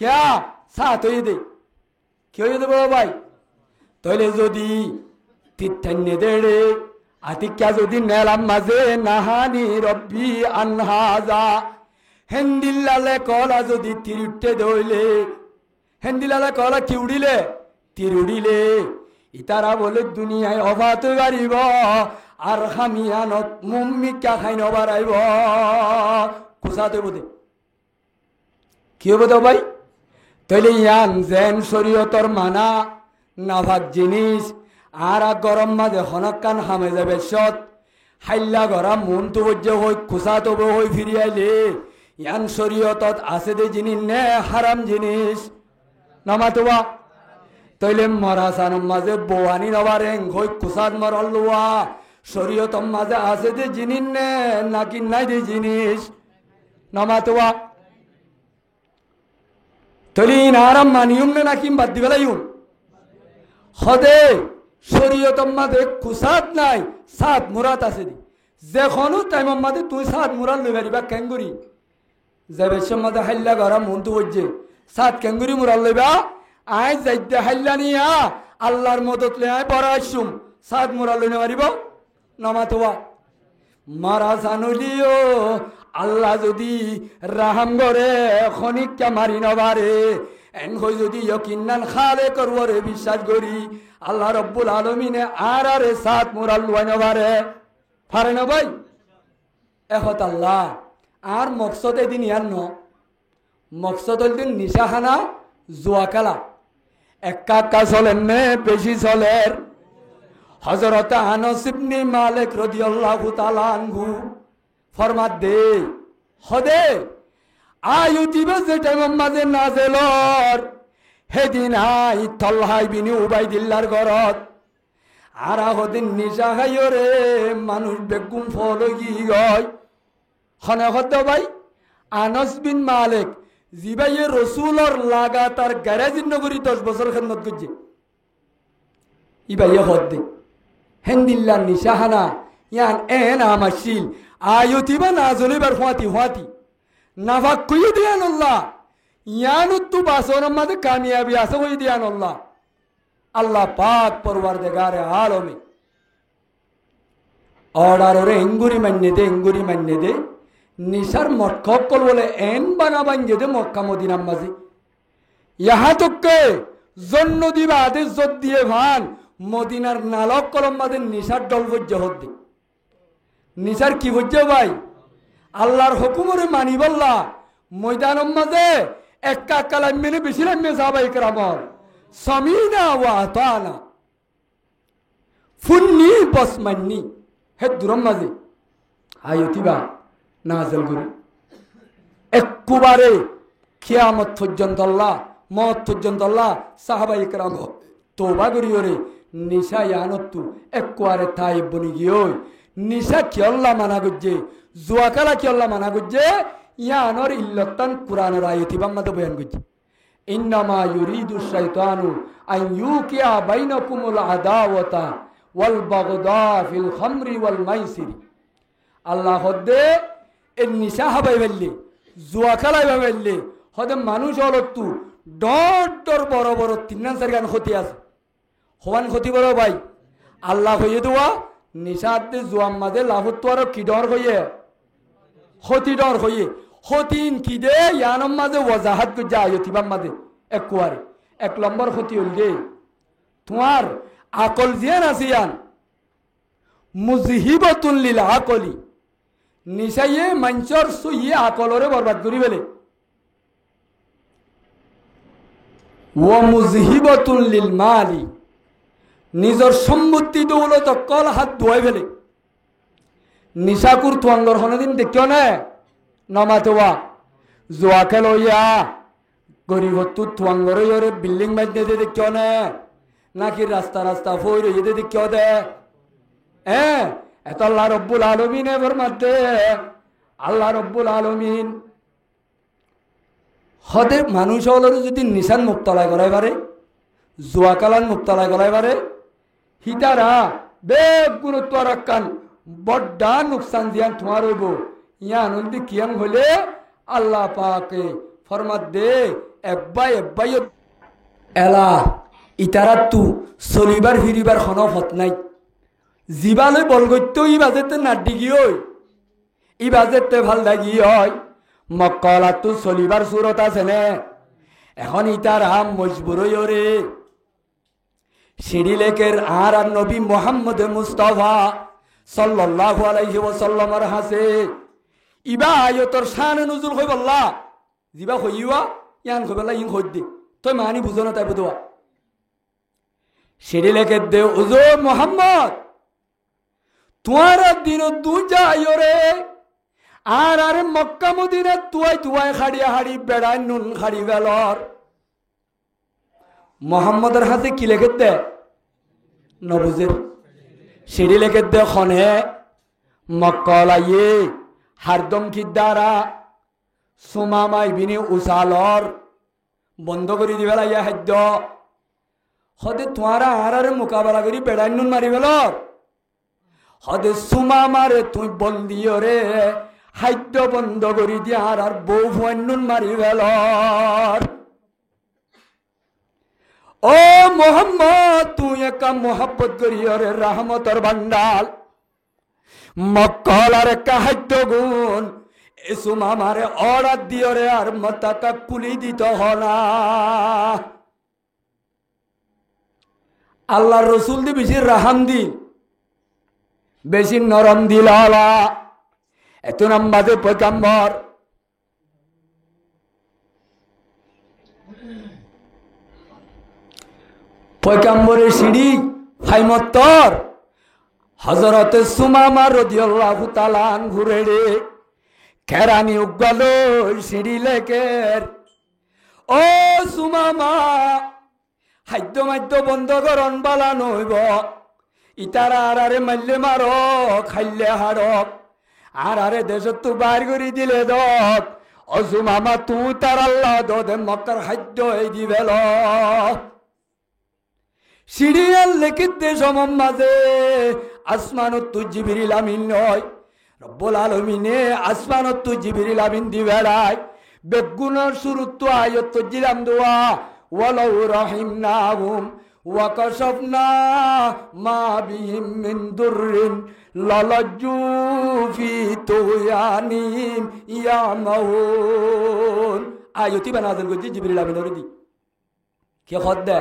ক্যা সাত হয়ে দে কি হয়ে দে বড় ভাই তাহলে যদি তিথান্যে দেড়ে আতিক্যা যদি নেলাম মাঝে নাহানি রব্বি আনহাজা হেন্দিল্লালে কলা যদি তিরুটে দইলে হেন্দিল্লালে কলা কি উড়িলে তীর উড়িলে ইতারা বলে দুনিয়ায় অবাত গাড়িব আর হামিয়ানত মুম্মিকা খাই নবারাইব কুসাতে বোধে কি হবে তো ভাই তাইলে ইয়ান যেন শরীয়তর মানা নাভাগ জিনিস আর গরম মাঝে হনকান হামে যাবে সৎ হাইল্লা গরম মন তো বজ্জে হই কুসাত হই ফিরি আইলে ইয়ান শরীয়তত আছে দে জিনিস নে হারাম জিনিস নামাতোয়া তাইলে মরা সানম মাঝে বোয়ানি নবারেং হই কুসাত মরল লোয়া শরীয়তম মাঝে আছে দে জিনিস নে নাকি নাই দে জিনিস নামাতোয়া তাইলে ইন আরাম মানিউম নে নাকি বাদ দিবেলাইউম হদে শরীয়তম মাঝে কুসাত নাই সাত মুরাত আছে দি যেখনো টাইমম মাঝে তুই সাত মুরাত লই পারিবা কেঙ্গুরি যাবে মাঝে হাইল্লা গরম মন তো বলছে সাত কেঙ্গুরি মুরাল লইবা আয় যাইতে হাইল্লা নিয়া আল্লাহর মদত লে আয় পড়া আসুম সাত মুরাল লই পারিব নমাতোয়া মারা জানুলিও আল্লাহ যদি রাহাম করে খনিকা মারি নবারে এন হই যদি ইয়কিন্নান খালে করবরে বিশ্বাস করি আল্লাহ রব্বুল আলমিনে আর আরে সাত মুরাল লই নবারে পারে না ভাই এহত আল্লাহ আর মকসদ এদিন ইয়ার ন মকসদ হইদিন নিশাখানা জুয়াকালা একা চলেন নে বেশি চলের হযরত আনাস ইবনে মালিক রাদিয়াল্লাহু তাআলা আনহু ফরমাত দে হদে আয়ু দিবে যে টাইম মাঝে নাজেলর হেদিন আই তলহাই বিনি উবাইদিল্লাহর ঘরত আর হদিন নিশা খাইও রে মানুষ বেগুম ফল গি গয় হনে হতে ভাই আনাস বিন মালিক জিবাইয়ে রসুলর লাগাতার গ্যারেজিন নগরী 10 বছর খেদমত করছে ইবাইয়ে হদ দে হেন্দিল্লা নিশাহানা ইয়ান এন আমাশিল আয়তিবা না জলিবার হুয়াতি নাফাক কই দিয়ান আল্লাহ ইয়ানুত্তু বাসর মাঝে কামিয়াবি আছে কই দিয়ান আল্লাহ আল্লাহ পাক পরওয়ারদিগারে আলমে অর্ডার ওরে এঙ্গুরি মান্যে দে নিশার মটকল বলে এন বানাবান যে মক্কা মদিনার মাঝে ইহা তোকে জন্য দিবা আদেশ জোর দিয়ে ভান মদিনার নালক কলম মাঝে নিশার ডল বজ্জা হদ্দি নিশার কি বজ্জা ভাই আল্লাহর হুকুমরে মানি বললা ময়দানম মাঝে একা কালাম মেনে বেশি লাম্মে সাহাবায়ে কেরামর সামিনা ওয়া আতানা ফুন্নি বসমান্নি হে দুরম মাঝে আয়তিবা নাজল গুরু একবারে কিয়ামত পর্যন্ত আল্লাহ মত পর্যন্ত আল্লাহ সাহাবায়ে কেরাম তওবা করিও রে নিশা ইয়ানতু একবারে তাইব বনি গিও নিশা কি আল্লাহ মানা গজ্জে জুয়াকালা কি আল্লাহ মানা গজ্জে ইয়ানর ইল্লাতান কুরআনের আয়াতি বাম্মাতে বয়ান গজ্জে ইন্নামা ইউরিদু শাইতানু আন ইউকিয়া বাইনাকুমুল আদাওয়াতা ওয়াল বাগদা ফিল খামরি ওয়াল মাইসিরি আল্লাহ হদে এ নিশা হাবাই ফেললে জুয়া খেলাই ফেললে হদে মানুষ হলতু ডর বড় বড় 3-4 গান ক্ষতি আছে হওয়ান ক্ষতি বড় ভাই আল্লাহ হইয়ে দেওয়া নিশাতে জুয়াম মাঝে লাভত্ব আর কি ডর হইয়ে ক্ষতি ডর হইয়ে ক্ষতিন কি দে ইয়ানম মাঝে ওয়াজাহাত করছে আয়তিবাম মাঝে একবারে 1 নম্বর ক্ষতি হল গে তোমার আকল জিয়ান আছে ইয়ান মুজহিবাতুন লিল আকলি নিশাইয়ে মঞ্চর সুইয়ে আকলরে বরবাদ করি ফেলে ওয়া মুজহিবাতুন লিল মালি নিজর সম্পত্তি দৌলত কল হাত ধোয়াই ফেলে নিশাকুর তোয়াঙ্গর হনদিন দেখিও না নমাতোয়া জোয়া খেল ইয়া গরিবত্তু তোয়াঙ্গর ইয়রে বিল্ডিং বাজতে দে দেখিও না নাকি রাস্তা ফই রইতে দেখিও দে এত আল্লাহ রব্বুল আলমিন এবার মারতে আল্লাহ রব্বুল আলমিন হদে মানুষ হলের যদি নিশান মুক্তলায় করাই পারে জুয়াকালান মুক্তলায় করাই পারে হিতারা বেগ গুরুত্ব রাখান বড্ডা নুকসান দিয়ান তোমার হইব ইয়া আনন্দি কিয়াম হলে আল্লাহ পাকে ফরমাত দে এব্বাই এলা ইতারা তু চলিবার ফিরিবার কোনো হত নাই জীবালৈ বল গত্য ই বাজেতে নাড্ডি গিয়ে ই বাজেতে ভাল লাগি হয় মক্কলা তু চলিবার সুরত আছে নে এখন ইতার হাম মজবুর রে সিঁড়িলেকের আর নবী মোহাম্মদ মুস্তাফা সাল্লাল্লাহু আলাইহি ওয়াসাল্লামের হাসে ইবা আয়তর শান নুজুল কই বললা জিবা কইবা ইয়ান কইবলা ইন কই দি তুই মানি বুঝো না তাই বুঝবা সিঁড়িলেকের দে উজুর মোহাম্মদ তোমার দিন দু যাইও রে আর আরে মক্কা মদিনা তুয়াই খাড়িয়া হাড়ি বেড়ায় নুন খাড়ি বেলর মোহাম্মদের হাতে কি লেখে দে নবুজের সিঁড়ি লেখে দে খনে মক্কলাইয়ে হারদম কি দ্বারা সুমামাই বিনি উসালর বন্ধ করে দিবে লাইয়া খাদ্য হদে তোমারা আর মোকাবেলা করি বেড়ায় নুন মারি বেলর হদে সুমামারে তুই বন্দিও রে খাদ্য বন্ধ করি দিয়া আর বউ ফুয়ান্নুন মারি বেলর ও মোহাম্মদ তুই একা মোহাব্বত করিও রে রহমতর ভান্ডাল মক্কল আর একা খাদ্য গুণ এ সুমামারে অর্ডার দিও রে আর মতাকা কুলি দিত হনা আল্লাহ রসুল দি বেশি রাহাম দি বেশি নরম দিল এত নাম্বাদে পয়গাম্বর পয়গাম্বরের সিঁড়ি ফাইমত্তর হযরতে সুমামা রাদিয়াল্লাহু তাআলা ঘুরে রে কেরানি উগল সিঁড়ি লেকের ও সুমামা খাদ্য মাদ্য বন্ধ করন বালা নইব ইতারা আরে মারলে মারো খাইলে হারক আর আরে দেশ তু বাইর করে দিলে দক অসু মামা তুই তার আল্লাহ দে মক্কার খাদ্য এই দিবেল সিরিয়াল লেখিত দেশ মাঝে আসমানত তু জিবরিল আমিন নয় রব্বুল আলামিনে আসমানত তু জিবরিল আমিন দিবেলাই বেগুনের শুরু তো আয়ত তো জিলাম দোয়া ওয়ালাউ রাহিমনাহুম وكشفنا ما بهم من ضر للجوا في طغيانهم يعمهون আয়াতি বানাদেন গজি জিবরিল আমিন দি কে খদ্দে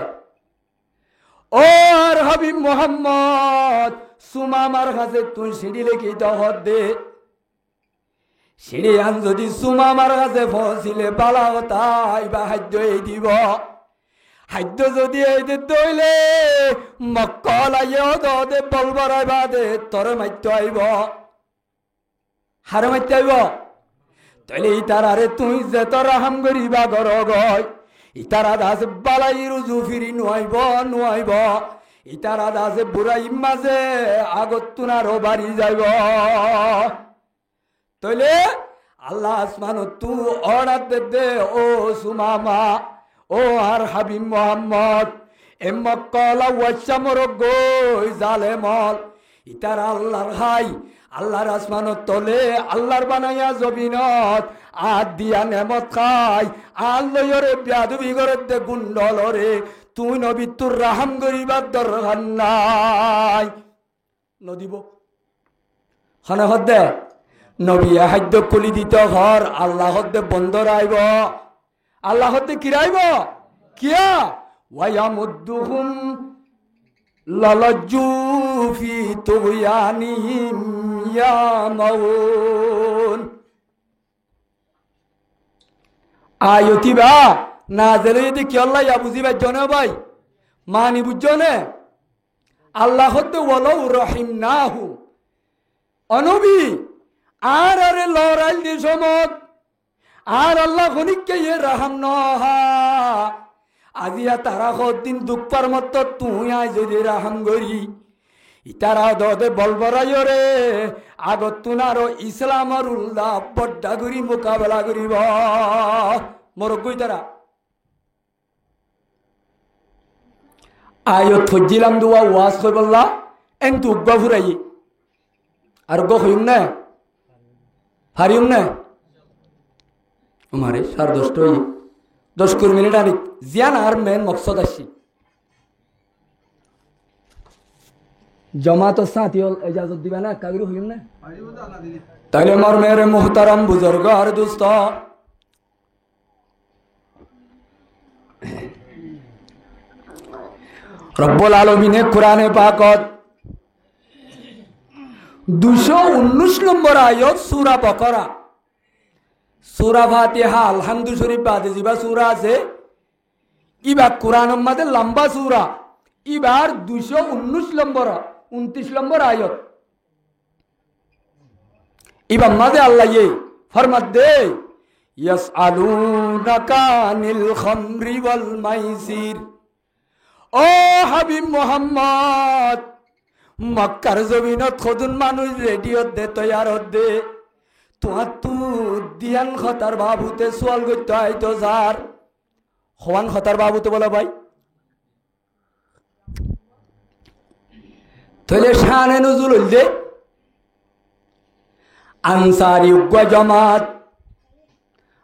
ওর হাবিব মোহাম্মদ সুমামার কাছে তুই সিঁড়ি লেখি তো হদ্দে সিঁড়ি আন যদি সুমামার কাছে পৌঁছিলে বালা তাই বা খাদ্য দিব খাদ্য যদি এই দইলে মক্কল আইও দে বলবার বাদে তরে মাইতে আইব হারে মাইতে আইব তাইলে ইতারারে তুই যে তোর হাম করিবা গর গয় ইতারা দাস বালাই রুজু ফিরি নুয়াইব ইতারা দাস বুড়াই মাঝে আগত তুনারও বাড়ি যাইব তাইলে আল্লাহ আসমান তু অর্ডার দে ও সুমামা ও আর হাবিব মোহাম্মদ এমকলা ওয়াচ্চামর গই জালেমল ইতার আল্লাহর হাই আল্লাহর আসমানত তলে আল্লাহর বানাইয়া জবিনত আর দিয়া নেমত খাই আল্লাহরে বিয়াদবি করে দে গুন্ডলরে তুই নবী তোর রাহাম করিবার দরকার নাই নদিব খানা হদ্দে নবী খাদ্য খুলি দিত ঘর আল্লাহ হদ্দে বন্ধ রাইব আল্লাহ হতে কিরাইব কিয়া ওয়ায়ামুদ্দুহুম লালাজ্জু ফি তুগয়ানিহিম ইয়ামাউন আয়তি বা নাজেলে যদি কি আল্লাহ ইয়া বুঝিবা জনে ভাই মানি বুঝজনে আল্লাহ হতে ওয়ালাউ রাহিমনাহু অনবী আর আরে লড়াইল দিসমত আর আল্লাহ খনিককে ইয়ে রাহাম নহা আজিয়া তারা দিন দুঃখর মত তুই আই যদি রাহাম গরি ইতারা দে বলবরাই রে আগত তুনারো ইসলামর উল্লাহ বড্ডা করি মোকাবেলা করিব মরকই তারা আয়ত ফজিলাম দুয়া ওয়াজ কই বললা এন তুব্বা ফুরাই আর গো হইম না হারিম না আমারে 10:30 10 মিনিট আনি জিয়ান আর মেন মকসদ আসছি জমাত সাথী হল এজাজত দিবা না কাগির হইম না তাইলে আমার মেরে মুহতারাম বুজুর্গ আর দোস্ত রব্বুল আলামিনে কোরআনে পাকত 219 নম্বর আয়াত সূরা বাকারা সূরা ফাতিহা আলহামদু শরীফ বাদে জিবা সূরা আছে ইবা কোরআনের মধ্যে লম্বা সূরা ইবার 219 নম্বর 29 নম্বর আয়াত ইবার মাঝে আল্লাহ ये फरमात दे ইয়াসআলুনাকা আনিল খামরি ওয়াল মাইসির ও হাবিব মুহাম্মদ মক্কার জমিনত খদুন মানুষ রেডিও দে তৈয়ার দে তোমার তু দিয়ান খতার বাবুতে সোয়াল করতে হয় তো যার হওয়ান খতার বাবুতে বলো ভাই তাহলে শানে নজুল হইলে আনসারি উগ্র জামাত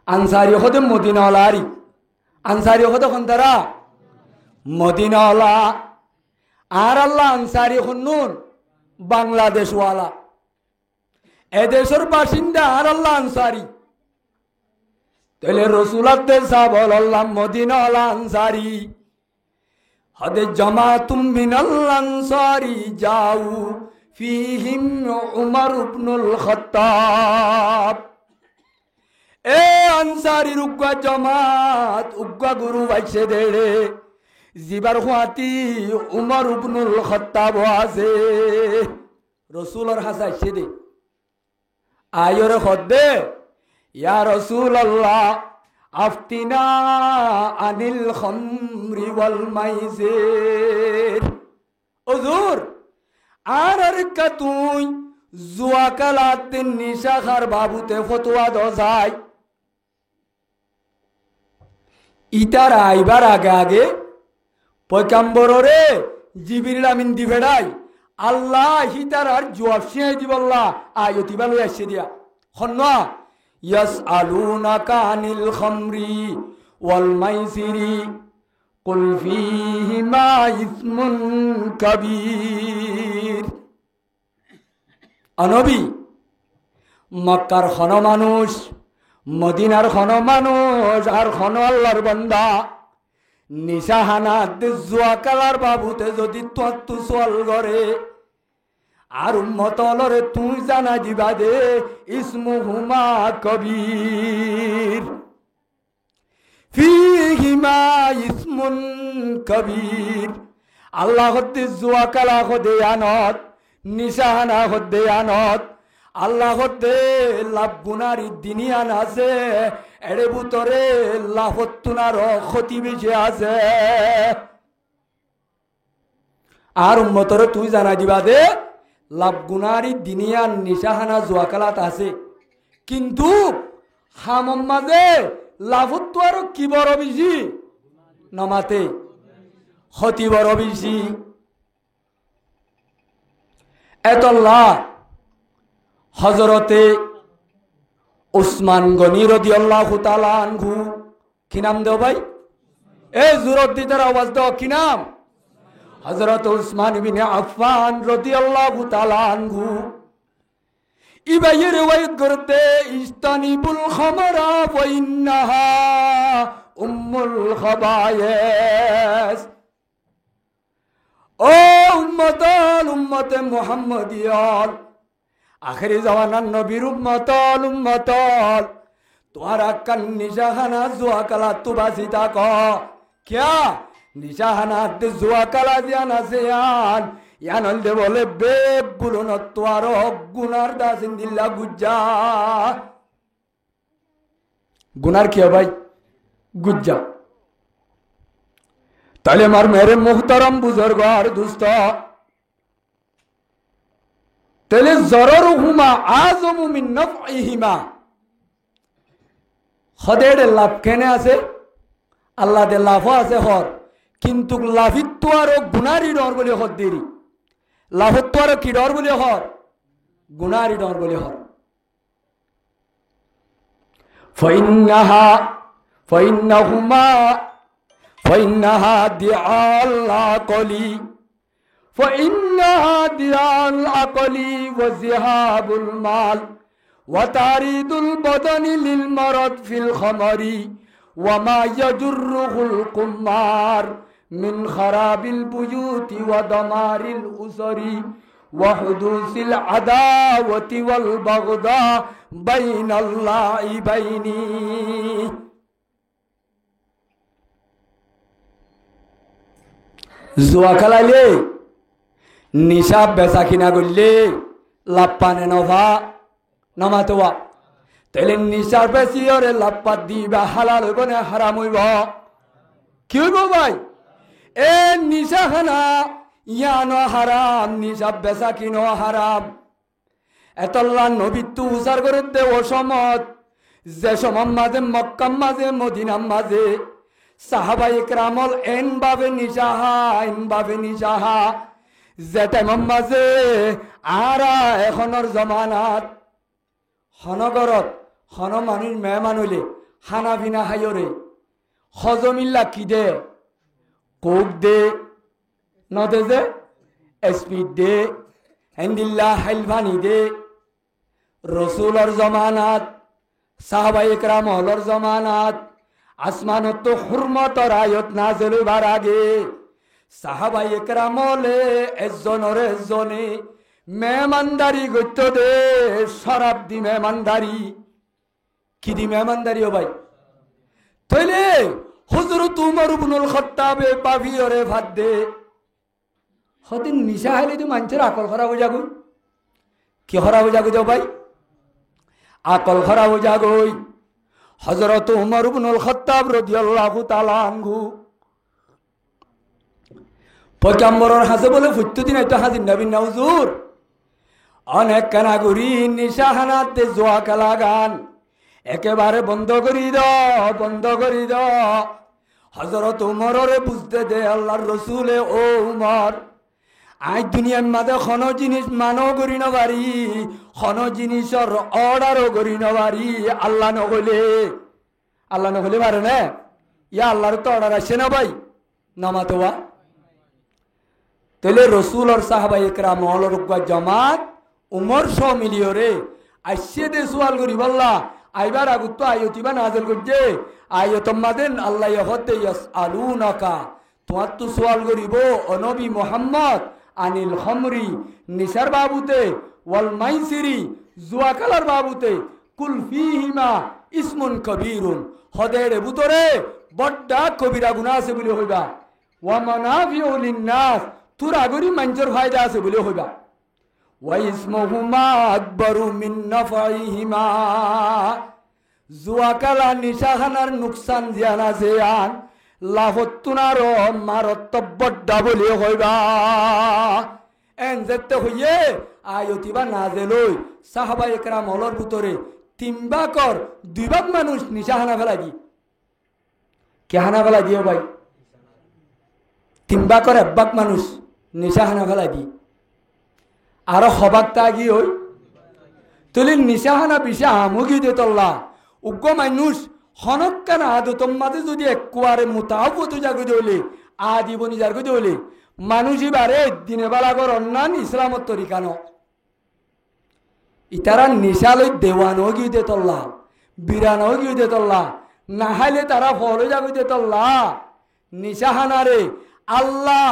আনসারি হতে মদিনাওয়ালারি আনসারি হতে খন্তারা মদিনাওয়ালা আর আল্লাহ আনসারি হন্নুন বাংলাদেশওয়ালা এদেশের বাসিন্দা আর আল্লাহ আনসারি তাহলে রসুলাতে সাবল আল্লাহ মদিনাওয়ালা আনসারি হদে জামাতুম মিনাল আনসারি যাও ফিহিম উমর ইবনুল খাত্তাব এ আনসারির উগ্র জামাত উগ্র গুরু বাইছে দেড়ে জিবার হুয়াতি উমর ইবনুল খাত্তাব আছে রসুলর হাসাইছে দে আয়র খদ্দে ইয়া রাসূলুল্লাহ আফতিনা আনিল খামরি ওয়াল মাইসির হুজুর আর তুই জুয়া কালাত নিশা খার বাবুতে ফতোয়া দ যায় ইতার আইবার আগে আগে পয়গাম্বররে জিবরিল আমিন দিবেড়াই আল্লাহ হিতার আর জবাব শিয়ে দিবল্লাহ আয়তি ভালো আসছে দিয়া হন্না ইয়াসআলুনাকা আনিল খামরি ওয়াল মাইসিরি কুল ফীহিমা ইসমুন কাবীর অনবী মক্কার খন মানুষ মদিনার খন মানুষ আর খন আল্লাহর বান্দা নিশাহানাত জুয়া কালার বাবুতে যদি তু সোয়াল করে আর উম্মতলরে তুই জানা দিবা দে ইসমুহুমা কবীর ফীহিমা ইসমুন কবীর আল্লাহ হতে জুয়া কালা হদে আনত নিশাহানা হদে আনত আল্লাহ হতে লাভ গুনারি দিনিয়ান আছে এড়ে বুতরে লাভতুনার ক্ষতি বেশি আছে আর উম্মতরে তুই জানা দিবা দে লাভ গুনারি দিনিয়ান নিশাহানা জুয়াকালাত আছে কিন্তু হামম মাঝে লাভত্ব আরো কি বড় বেশি নামাতে ক্ষতি বড় বেশি এতল্লাহ হজরতে উসমান গনি রাদিয়াল্লাহু তাআলা আনহু কি নাম দেও ভাই এই জোরত দিতে আওয়াজ দাও কি নাম হযরত উসমান ইবনে আফফান রাদিয়াল্লাহু তাআলা আনহু ইবাইয়ের রিওয়ায়াত করতে ইস্তানিবুল খামারা ওয়া ইন্নাহা উম্মুল খাবায়েস ও উম্মতে মুহাম্মাদিয়ার আখেরি জামানার নবীর উম্মতল তোমারা কান নিশাহানা জুয়া কালা তু বাসি থাক ক্যা নিশাহানা জুয়া কালা দিয়ান আছে ইয়ান হলদে বলে বেগ গুলো নত্বার গুনার দাসিন দিল্লা গুজ্জা গুনার কি ভাই গুজ্জা তাহলে আমার মেরে মুহতারাম বুজুর্গ আর দুস্ত তাহলে জররুহুমা আযমু মিন নাফইহিমা হদের লাভ কেনে আছে আল্লাহ দে লাভ আছে হর কিন্তু লাভিত্ব আর গুনারি ডর বলে হর দেরি লাভত্ব আর কি ডর বলে হর গুনারি ডর বলে হর فإنها دعاء العقل وذهاب المال وتعريض البدن للمرض في الخمر وما يجره القمار من خراب البيوت ودمار الأسر وحدوث العداوة والبغضاء بين اللاعبين. জুয়া খেলাইলে নিশা বেচা কিনা করলে লাভ পানে নভা নমাতোয়া তাহলে নিশার বেশি ওরে লাভ পাত দিবা হালাল হইব না হারাম হইব? কি হইব ভাই? এ নিশা খানা ইয়ানো হারাম, নিশা বেচা কিনো হারাম। এতল্লা নবীত্ব উচার করে দে ও সমত যে সমম মাঝে মক্কাম মাঝে মদিনাম মাঝে সাহাবাই একরামল এন ভাবে নিশাহা যে টাইমম মাঝে আরা এখনৰ জমানাত হনগরত হন মানুষ মেহমান হইলে খানা পিনা খাইরে হজমিল্লা কি দে কোক দে নদে যে স্পিড দে হেন্দিল্লা হাইলভানি দে। রসুলর জমানাত সাহাবাই একরামলর জমানাত আসমানত তো হুরমতর আয়ত নাযিল হইবার আগে সাহাবাই একরামলে এজনে মেহমানদারি করতে দে শরাব দি মেহমানদারি। কি দি মেহমানদারি ও ভাই? তইলে হযরত উমর ইবনুল খাত্তাবে পাভিয়রে ভাত দে হদিন নিশা হাইলে তো মানুষের আকল খারাপ হয়ে যাগই। কি খারাপ হয়ে যাগই ভাই? আকল খারাপ হয়ে যাগই। হযরত উমর ইবনুল খাত্তাব রাদিয়াল্লাহু তাআলা আনহু পয়গম্বরের হাজে বলে ফুটতে দিন এটা হাজির নবী না হুজুর অনেক কানাগুরি নিশাহানাতে জোয়া খেলা গান একেবারে বন্ধ করি দাও। হযরত উমরে বুঝতে দে আল্লাহর রসুলে ও উমর আজ দুনিয়ার মাঝে খন জিনিস মানো করি নবারি খন জিনিসর অর্ডারও করি নবারি আল্লাহ নগলে পারে না ইয়া আল্লাহর তো অর্ডার আসে না ভাই নামাতোয়া। তাহলে রসুল আর সাহাবাই একরাম জমাত উমর সহ মিলিয়রে আসছে দে সোয়াল করি বললা আইবার আগুত তো আয়তিবা নাজেল করছে আয়তম্মাদেন আল্লাহ হতে ইয়াসআলুনাকা তোমার তো সোয়াল করিব অনবী মুহাম্মদ আনিল খমরি নিসার বাবুতে ওয়াল মাইসিরি জুয়া খেলার বাবুতে কুল ফিহিমা ইসমুন কবীরুন হদের বুতরে বড্ডা কবিরা গুনাহ আছে বলে হইবা ওয়া মানাফিউ লিন্নাস তোর আগরি মানুষের ফায়দা আছে বলে হইবা ওয়া ইসমুহুমা আকবারু মিন নাফাইহিমা জুয়া খেলা নিশাখানার নুকসান জিয়ান আছে আন লাভতুনার মারত্তব্বড্ডা বলে হইবা এন যেতে হইয়ে আয়তিবা নাজেলই সাহাবা একরাম হলর ভিতরে তিনবাকর দুইবাক মানুষ নিশাহানা ফেলাই দি কেহানা ফেলাই দিও ভাই তিনবাকর একবাক মানুষ নিশাহানা ফেলাই দি আরো হবাক তাগি হই তুলি নিশাহানা বিষা আমুগি দে তল্লা উগ্র মানুষ হনকান আদতম মাঝে যদি একবারে মোতাবত জাগো দিলে আদিবনি জাগো দিলে মানুষই বারে দিনে বেলা কর অন্যান্য ইসলামত তরিকানো ইতারা নিশালই দেওয়ানো গিয়ে দে তল্লা বিরানো গিয়ে দে তল্লা না হাইলে তারা ফলে জাগো দে তল্লা নিশাহানারে আল্লাহ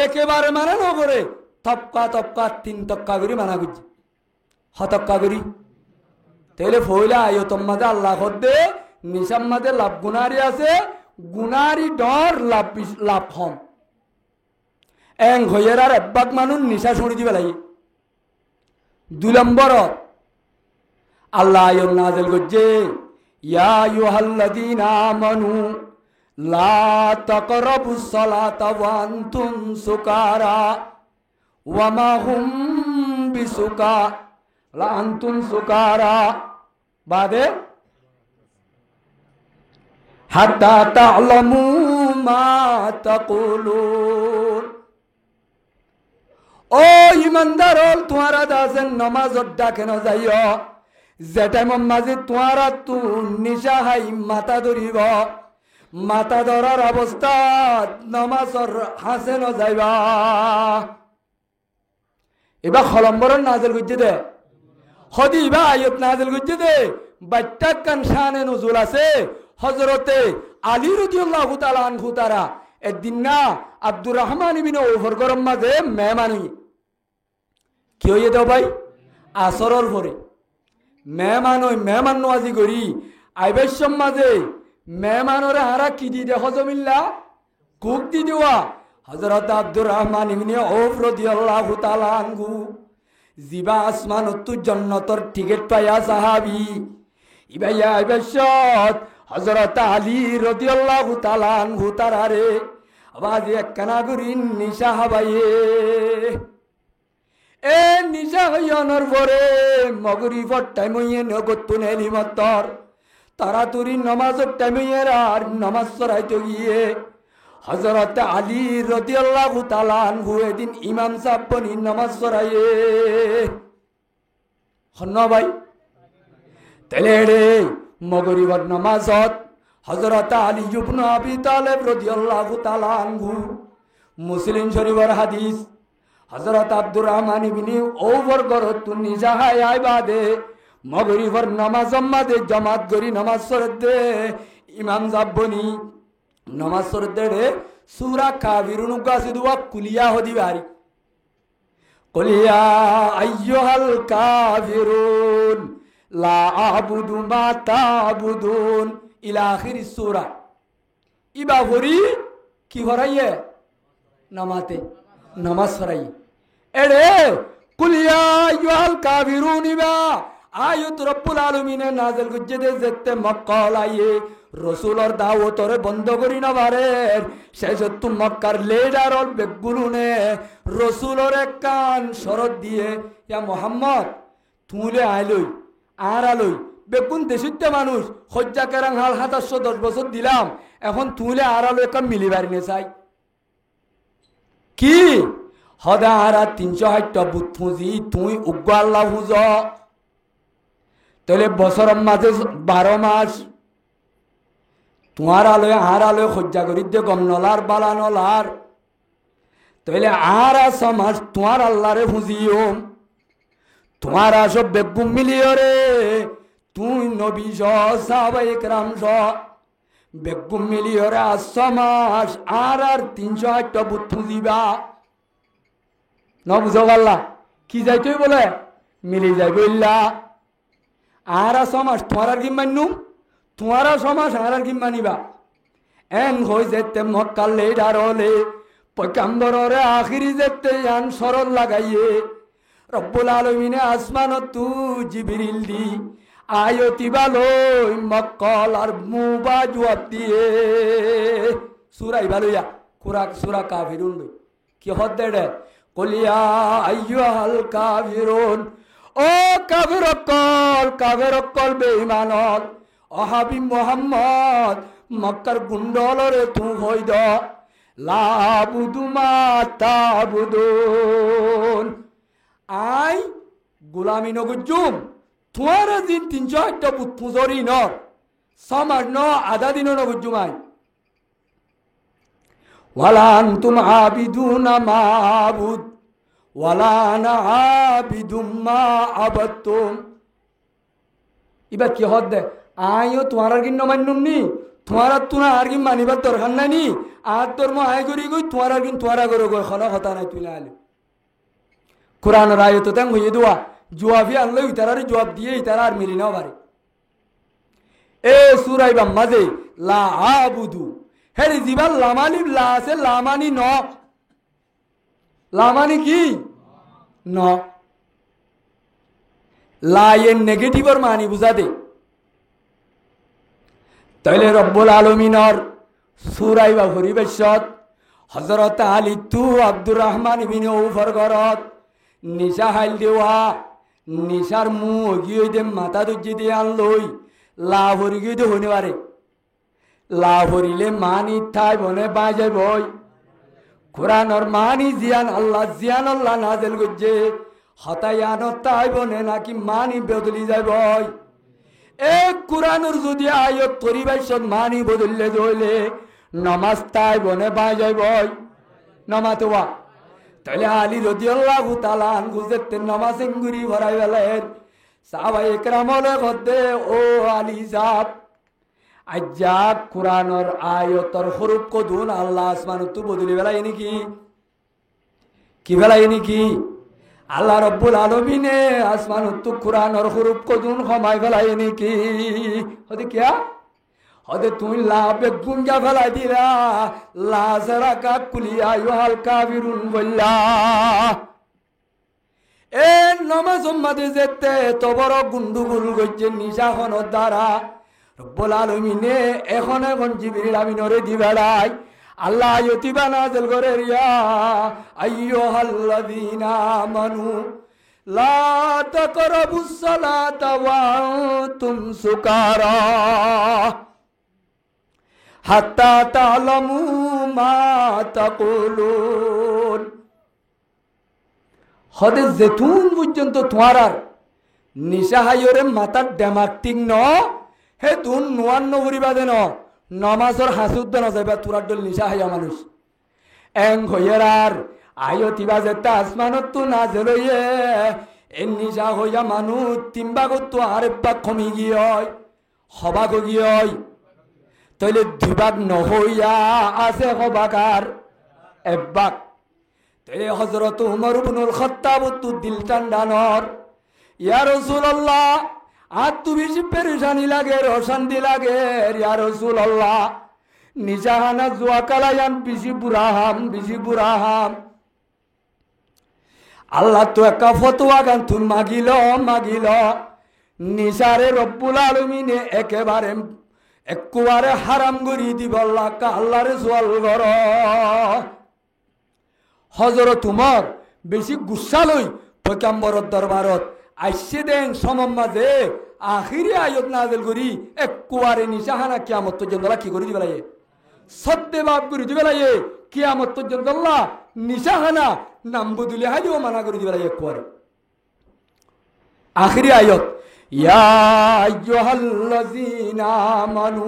একেবারে মানে নগরে তপকা 3 তক্কা করি মানা করছে হতক্কা করি তাহলে ফইলা আয়ো তোমাদের আল্লাহ দে নিশার মাঝে লাভ গুনারি আছে গুনারি ডর লাভ হম এং হইয়ের আর একবাক মানুষ নিশা শুনি দিবে লাগে 2 নম্বর আল্লাহ আয়ন নাজেল করছে ইয়া আইয়ুহাল্লাযীনা আমানু লা তাকরাবুস সালাতা ওয়া আনতুম সুকারা ওয়া মা হুম বিসুকা লা আনতুম সুকারা বাদে হাত্তা তা'লামু মা তাকুলুন ও ইমানদার হল তোমারা দাসেন নামাজত ডাকে না যাইও যে টাইমের মাঝে তোমারা তু নিশা হাই মাথা ধরিব, মাথা ধরার অবস্থা নমাজর হাসে ন যাইবা। এবার খলম্বরের নাজেল গুজে দে হদি বা আয়ত নাজেল গুজে দে বাচ্চা কান শানে নজুল আছে হজরতে আলী রাদিয়াল্লাহু তাআলা আনহু তারা একদিন না আব্দুর রহমান ইবনে ওফর গরম মাঝে মেহমানি কি হইয়ে দাও ভাই আসরর পরে মেহমান নওয়াজি করি আইবেশম মাঝে মেহমানরে হারা কি দি দে হজমিল্লা কুক দি দেওয়া হযরত আব্দুর রহমান ইবনে আউফ রাদিয়াল্লাহু তাআলা আনহু জিবা আসমানত জান্নাতর টিকেট পায়া সাহাবী ইবাইয়া আইবেশত হযরত আলী রাদিয়াল্লাহু তাআলা আনহু তারারে আওয়াজ একখানা করি নিশা হাবাইয়ে এ নিশা হইয়ানোর পরে মগরিবর টাইম হইয়ে নগতুন এলিমতর তাড়াতাড়ি নামাজের টাইম আর নামাজ পড়াইতে গিয়ে হযরত আলী রাদিয়াল্লাহু তাআলা আনহু এদিন ইমাম সাহেব বনি নামাজ পড়াইয়ে হন্ন ভাই তেলে রে মগরিবর নামাজত হযরত আলী ইবনে আবি তালেব রাদিয়াল্লাহু তাআলা আনহু মুসলিম শরীফের হাদিস হযরত আব্দুর রহমান ইবনে ওমর গরত নিজাহায় আইবাদে মগরিবর নামাজ মাদে জামাত গরি নামাজ পড়তে ইমাম জাব্বনি নামাজ পড়তে রে সূরা কাফিরুন গাসিদুয়া কুলিয়া হদিবারি কুলিয়া আইয়ুহাল কাফিরুন লা আবুদু মা তাবুদুন ইলা আখির সূরা ইবা হরি কি হরাইয়ে নামাতে নামাজ পড়াই এরে কুলিয়া আইয়ুহাল কাফিরুন ইবা আয়াত রব্বুল আলামিনে নাযিল করছে যেতে মক্কা লাইয়ে রাসূলের দাওয়াতরে বন্ধ করি না বারে শেষত তু মক্কার লিডার অল বেগুলুনে রাসূলের কান শরত দিয়ে ইয়া মুহাম্মদ তুলে আইলই আর আলই বেগুন দেশিতে মানুষ হজ্জা কেরাং হাল 710 বছর দিলাম এখন তুলে আর আলো একটা মিলিবারি নে চাই কি হদা আর 360 বুত ফুজি তুই উগ্র আল্লাহ হুজ তাহলে বছরের মাঝে 12 মাস তোমার আলোয় আর আলোয় হজ্জা করি দে গম নলার বালা নলার তাহলে আর 6 মাস তোমার আল্লাহরে হুজিও তোমার সব বেগুম মিলিও রে তুই নবী সাহাবায়ে কেরাম বেগুম মিলিও রে 6 মাস আর 308 বুত ফুজিবা ন বুঝো আল্লাহ কি যাইতই বলে মিলি যাইব ইল্লা আর 6 মাস তোমার আর কি মান্নুম তোমার 6 মাস আর কি মানিবা এন হই যেতে মক্কা লিডার হলে পয়গম্বরের আখিরি যেতে আন সরল লাগাইয়ে রব্বুল আলামিনে আসমানত তু জিবরিল দি আয়তি বালই মক্কাল আর মুবা জবাব দিয়ে সূরা ইবালইয়া সূরা কাফিরুন কি হদ্দে রে কুলিয়া আইয়ুহাল কাফিরুন ও কাফিরকল বেঈমানল ও হাবিব মুহাম্মদ মক্কার গুন্ডলরে তু হই দ লা আবুদু মা তাবুদুন আই গোলামি নগুজুম তোমার দিন 308 বুত পুজরি ন সমাজ ন আধা দিন নগুজুম আই ওয়ালা আনতুম আবিদুনা মা আবুদ ওয়ালা আনা আবিদুম মা আবাদতুম ইবা কি হদ দে আইও তোমার আর কি নমান্নুম নি তোমার তুনা আর কি মানিবার দরকার নাই নি আর তোর মো আই করি গই তোমার আর কি তোমারা করো গই খনা কথা নাই তুই আলে কুরআন আয়াত তাং হইয়ে দোয়া জবাবি আল্লাহ ইতারার জবাব দিয়ে ইতারা আর মিলি নাও বারে এ সূরা ইবা মাঝে লা আবুদু হেরি জিবাল লামানি লা আছে লামানি ন লামানি কি ন লা এর নেগেটিভর মানি বুঝা দে তাইলে রব্বুল আলামিনের সূরা ইবা পরিবেশত হযরত আলী তু আব্দুর রহমান ইবনে আউফর ঘরত নিশা হাইল দেওয়া নিশার মুখ গিয়ে দে মাথা দুজি দিয়ে আনলই লাহরি গিয়ে দে হইনে পারে লাহরিলে মানি থাই বনে বাজে বই কোরআনর মানি জিয়ান আল্লাহ নাজেল গজ্জে হতায়ানত তাইব নে নাকি মানি বদলি যাব এক কোরআনুর যদি আয়ত পরিবেশন মানি বদললে জইলে নমাজ তাইব নে বাই যাইব নমাতোয়া তাহলে আলী রাদিয়াল্লাহু তাআলা আনহু যেতে নমাজ এঙ্গুরি ভরাই বেলেন সাহাবায়ে কেরামলে কদে ও আলী সাহেব আজ্জা কোরআনের আয়াতের হরফ কদুন আল্লাহ আসমানত বদলি বেলাই নাকি কি বেলাই নাকি আল্লাহ রব্বুল আলামিনে আসমানত কোরআনের হরফ কদুন কমাই বেলাই নাকি হতে কিয়া হতে তুই লাভে গুঞ্জা ফেলাই দিলা লাজরাকা কুলিয়া আইয়ুহাল কাফিরুন বল্লা এ নমাজ উম্মতে যেতে তো বড় গুন্ডুগুল গইছে নিশাখনের দ্বারা রব্বুল আলামিনে এখন জিবরিল আমিনরে দিবেলাই আল্লাহ আয়াতিবা নাযিল করে রিয়া আইয়ুহাল্লাযীনা আমানু লা তাকরাবুস সালাতা ওয়া আনতুম সুকারা হাত্তা তা'লামু মা তাকুলুন হদে জেতুন পর্যন্ত তোমার নিশা হাইরে মাথার ডেমাক ঠিক ন হে তুন নোয়ান নবরিবা দেন নমাজর হাসুদ দেন যাইবা তোরার ডল নিশা হাইয়া মানুষ এং হইয়ার আয়তিবা যেতে আসমানত তো না জেলইয়ে এ নিশা হইয়া মানুষ তিনবাগত তো আরেকবাগ কমি গিয়ে হবাগ গিয়ে তাইলে দুবাগ নহইয়া আছে হবাকার একবাগ তাইলে হযরত উমর ইবনুল খাত্তাব তো দিল টান্ডানর ইয়া রাসূলুল্লাহ আর তু বেশি পেরেশানি লাগে অশান্তি লাগে ইয়া রাসূলুল্লাহ নিজাহানা জুয়া কালায়ান বেশি বুড়াহাম আল্লাহ তো একটা ফতোয়া গান তুই মাগিল নিসারে রব্বুল আলামিনে একেবারে হারাম করি দিব আল্লাহরে সোয়াল কর হযরত উমর বেশি গুসা লই পয়গম্বরের দরবারত আইসে দেন সমম মাঝে আখিরি আয়াত নাযিল করি একেবারে নিশাহানা কিয়ামত পর্যন্ত কি করে দিবে লাগে সত্যে বাপ করে দিবে লাগে কিয়ামত পর্যন্ত আল্লাহ নিশাহানা নাম বদলে হাইও মানা করে দিবে লাগে একেবারে আখিরি আয়াত ইয়া আইয়ুহাল্লাযীনা আমানু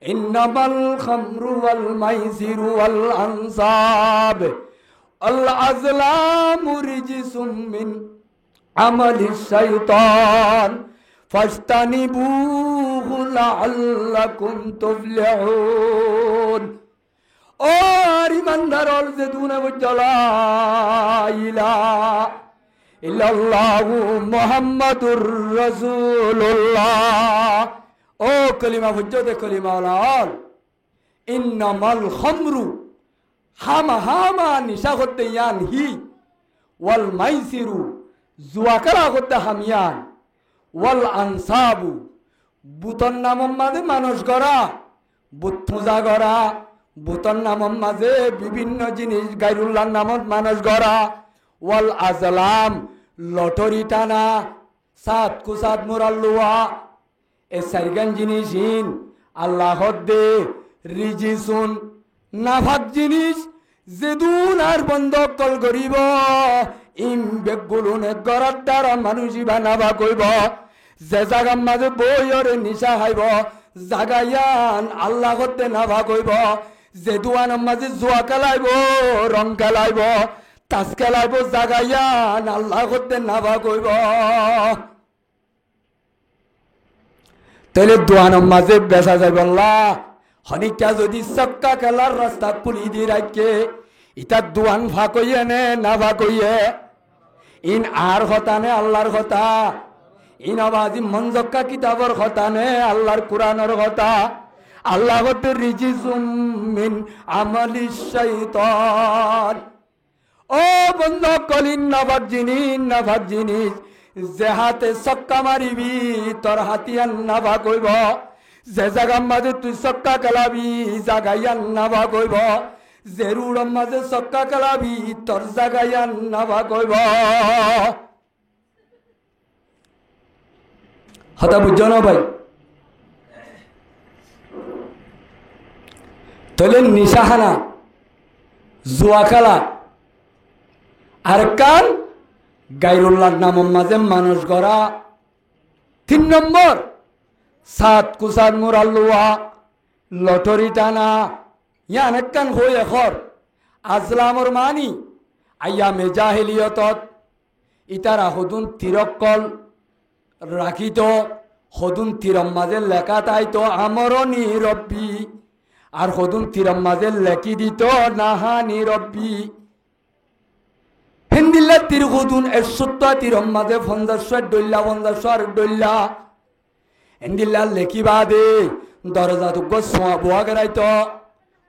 ইন্নামাল খামরু ওয়াল মাইসিরু ওয়াল আনসাব আল আযলামু রিজসুম মিন আমালিশ শাইতান ফাস্তানিবুহু লাআল্লাকুম তুফলিহুন ও ইমানদারল যে দুনে বজলা ইলাহা ইল্লাল্লাহু মুহাম্মাদুর রাসূলুল্লাহ ও কলিমা হুজ্জতে কলিমা লাল ইন্নামাল খামরু হামা নিশা করতে ইয়ান হি ওয়াল মাইসিরু জুয়াকারা করতে হামিয়ান ওয়াল আনসাবু বুতন নামম মাঝে মানুষ গড়া বুত পূজা গড়া বুতন নামম মাঝে বিভিন্ন জিনিস গাইরুল্লাহর নামত মানুষ গড়া ওয়াল আজলাম লটরি টানা সাত কুসাত মুরাল্লুয়া এ সাইগান জিনিসিন আল্লাহ দে রিজিসুন নাফাক জিনিস যেদুন আর বন্ধ কল করিব ইম বেগুলুনে গড়ার দ্বারা মানুষই বানাবা কইব যে জাগার মাঝে বইরে নিশা খাইব জাগাইয়ান আল্লাহ করতে নাভা কইব যে দুয়ানের মাঝে জুয়া খেলাইব রং খেলাইব তাস খেলাইব জাগাইয়ান আল্লাহ করতে নাভা কইব তাহলে দুয়ানের মাঝে বেচা যাইব আল্লাহ হনিকা যদি চক্কা খেলার রাস্তা পুলি দিয়ে রাখে ইটা দুয়ান ফাঁকইয়ে নে না ফাঁকইয়ে ইন আর কথা নে আল্লাহর কথা ইন আবাজি মনজক্কা কিতাবর কথা নে আল্লাহর কোরআনের কথা আল্লাহ হতে রিজিসুম মিন আমালিশ শাইতান ও বন্ধ কলিন নাফাক জিনিস যে হাতে চক্কা মারিবি তোর হাতিয়ান নাভা কইব যে জাগার মাঝে তুই চক্কা খেলাবি জাগাইয়ান নাভা কইব যে রুড়র মাঝে চক্কা খেলাবি তোর জাগাইয়ান নাভা কইব হতা বুঝছো না ভাই তাহলে নিশাহানা জুয়া খেলা আর কান গাইরুল্লাহর নামের মাঝে মানুষ গড়া। 3 নম্বর সাত কুসাদ মুরাল্লুয়া লটারি টানা ইয়ান একখান হই এখর আজলামর মানি আয়ামে জাহেলিয়তত ইতারা হদুন তিরক্কল রাখিত হদুন তিরম মাঝে লেখা তাইতো আমরনি রব্বি আর হদুন তিরম মাঝে লেখি দিত নাহানি রব্বি। হিন্দিল্লা তীর হদুন 71 তিরম মাঝে 50 ডল্লা 50 ডল্লা হিন্দিল্লা লেখিবা দে দরজা তুক সোয়া বোয়া গেরাইত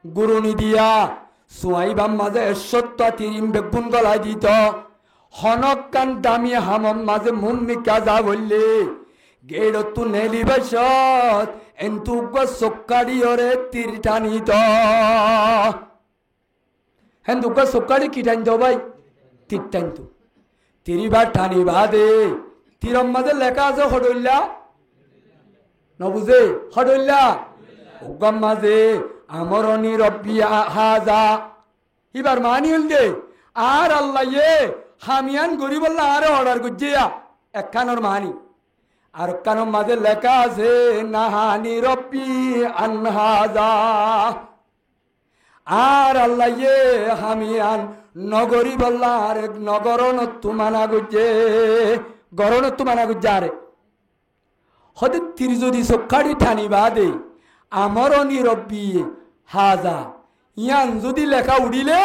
গুরুনি দিয়া সোয়াইবাম মাঝে 71 তিরিম বেগুন গলাই দিত হনক কান দামি হামম মাঝে মুম্মিকা যা বললে গেড় তু নেলি বসত এন্তু সক্কাড়ি ওরে তীর টানিত হেন্দু সক্কাড়ি কি টানিত ভাই তীর টানিত তিরিবার টানিবা দে তীরম মাঝে লেখা আছে হডল্লা নবুঝে হডল্লা উগাম মাঝে আমরনি রব্বি হাজা এবার মানি হল দে আর আল্লাহ ইয়ে হামিয়ান গরিব আল্লাহ আরে অর্ডার করছিয়া একখানোর মানি আর কানোর মাঝে লেখা আছে নাহানি রব্বি আনহাজা আর আল্লাহ ইয়ে হামিয়ান নগরী বল্লা আর নগরণত্ব মানা গুজে গরণত্ব মানা গুজে আরে হতে তীর যদি সক্ষাড়ি ঠানিবা দে আমরনি রব্বি হাজা ইয়ান যদি লেখা উড়িলে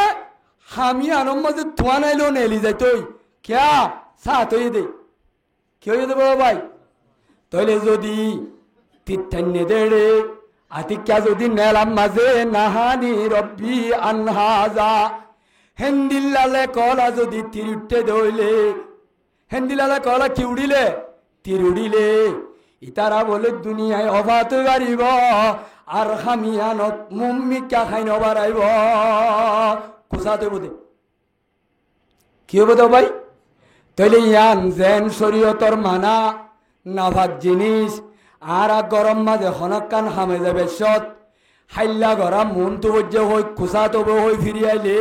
হামি আনম মাঝে ধোয়া নাইলো নেলি যাই তুই ক্যা সাত হয়ে দে কি হয়ে দেবো ভাই তইলে যদি তীর্থান্যে দেড়ে আতিক্যা যদি নেলাম মাঝে নাহানি রব্বি আনহাজা হেন্দিল্লালে কলা যদি তীর উঠতে দইলে হেন্দিল্লালে কলা কি উড়িলে তীর উড়িলে ইতারা বলে দুনিয়ায় অবাত গাড়িব আর হামিয়ানত মুম্মিকা খাইন বাড়াইব কুসাতে বোধে কি হবো তো ভাই তইলে ইয়ান জেন শরীয়তর মানা নাভাগ জিনিস আর গরম মাঝে হনকান হামে যাবে সত হাইল্লা গরা মন তো বজ্জে হই কুসাত হই ফিরি আইলে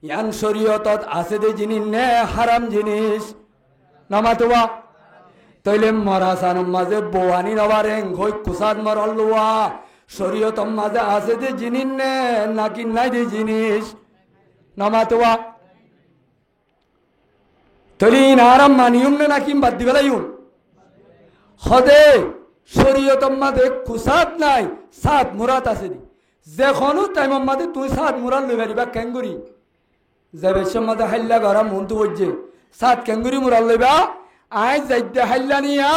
ইয়ান শরীয়তত আছে দে জিনিস নে হারাম জিনিস নামাতোবা তইলে মরাসানোর মাঝে বোয়ানি নবারেং হই কুসাদ মরল্লুয়া শরীয়তর মাঝে আছে দে জিনিস নে নাকি নাই দে জিনিস নামাতোবা তইলে ইন আরাম মানিউম নে নাকি বাদ দিবেলাইউন হদে শরীয়তর মাঝে কুসাদ নাই সাত মুরাত আছে দি যেখনো টাইমর মাঝে তুই সাত মুরাত লই পারিবা কেঙ্গুরি যাবে মাঝে হাইল্লা গরা মন তো বলছে সাত কেঙ্গুরি মুরাল লইবা আই যাইতে হাইল্লা নিয়া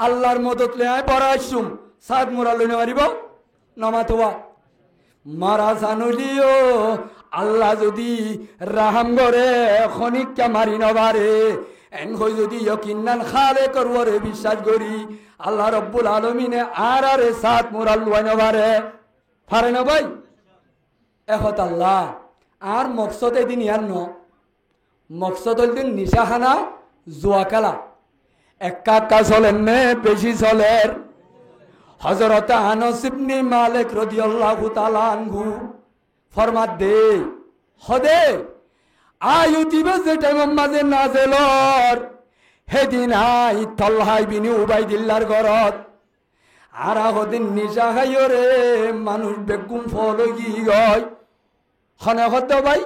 আল্লাহর মদত লে আয় বড় আসুম সাত মুরাল লইনে পারিব নমাতোয়া মারা জানুলিও আল্লাহ যদি রাহাম করে খনিকা মারি নবারে এন হই যদি ইয়কিন্নান খালে করবরে বিশ্বাস করি আল্লাহ রব্বুল আলমিনে আর আরে সাত মুরাল লুয়াই নবারে পারে না ভাই এখত আল্লাহ আর মকসদ এদিন ইয়ার ন মকসদ হল দিন নিশাহানা জুয়া খেলা একা চলেন নে বেশি চলের হজরত আনাস ইবনে মালিক রাদিয়াল্লাহু তাআলা আনহু ফরমাত দে হদে আয়ু দিবে যে টাইম মাঝে নাজেলর হেদিন আই তলহাই বিনি উবাইদিল্লার ঘরত আর হদিন নিশা খাইও রে মানুষ বেগুম ফল গই হনে হদ ভাই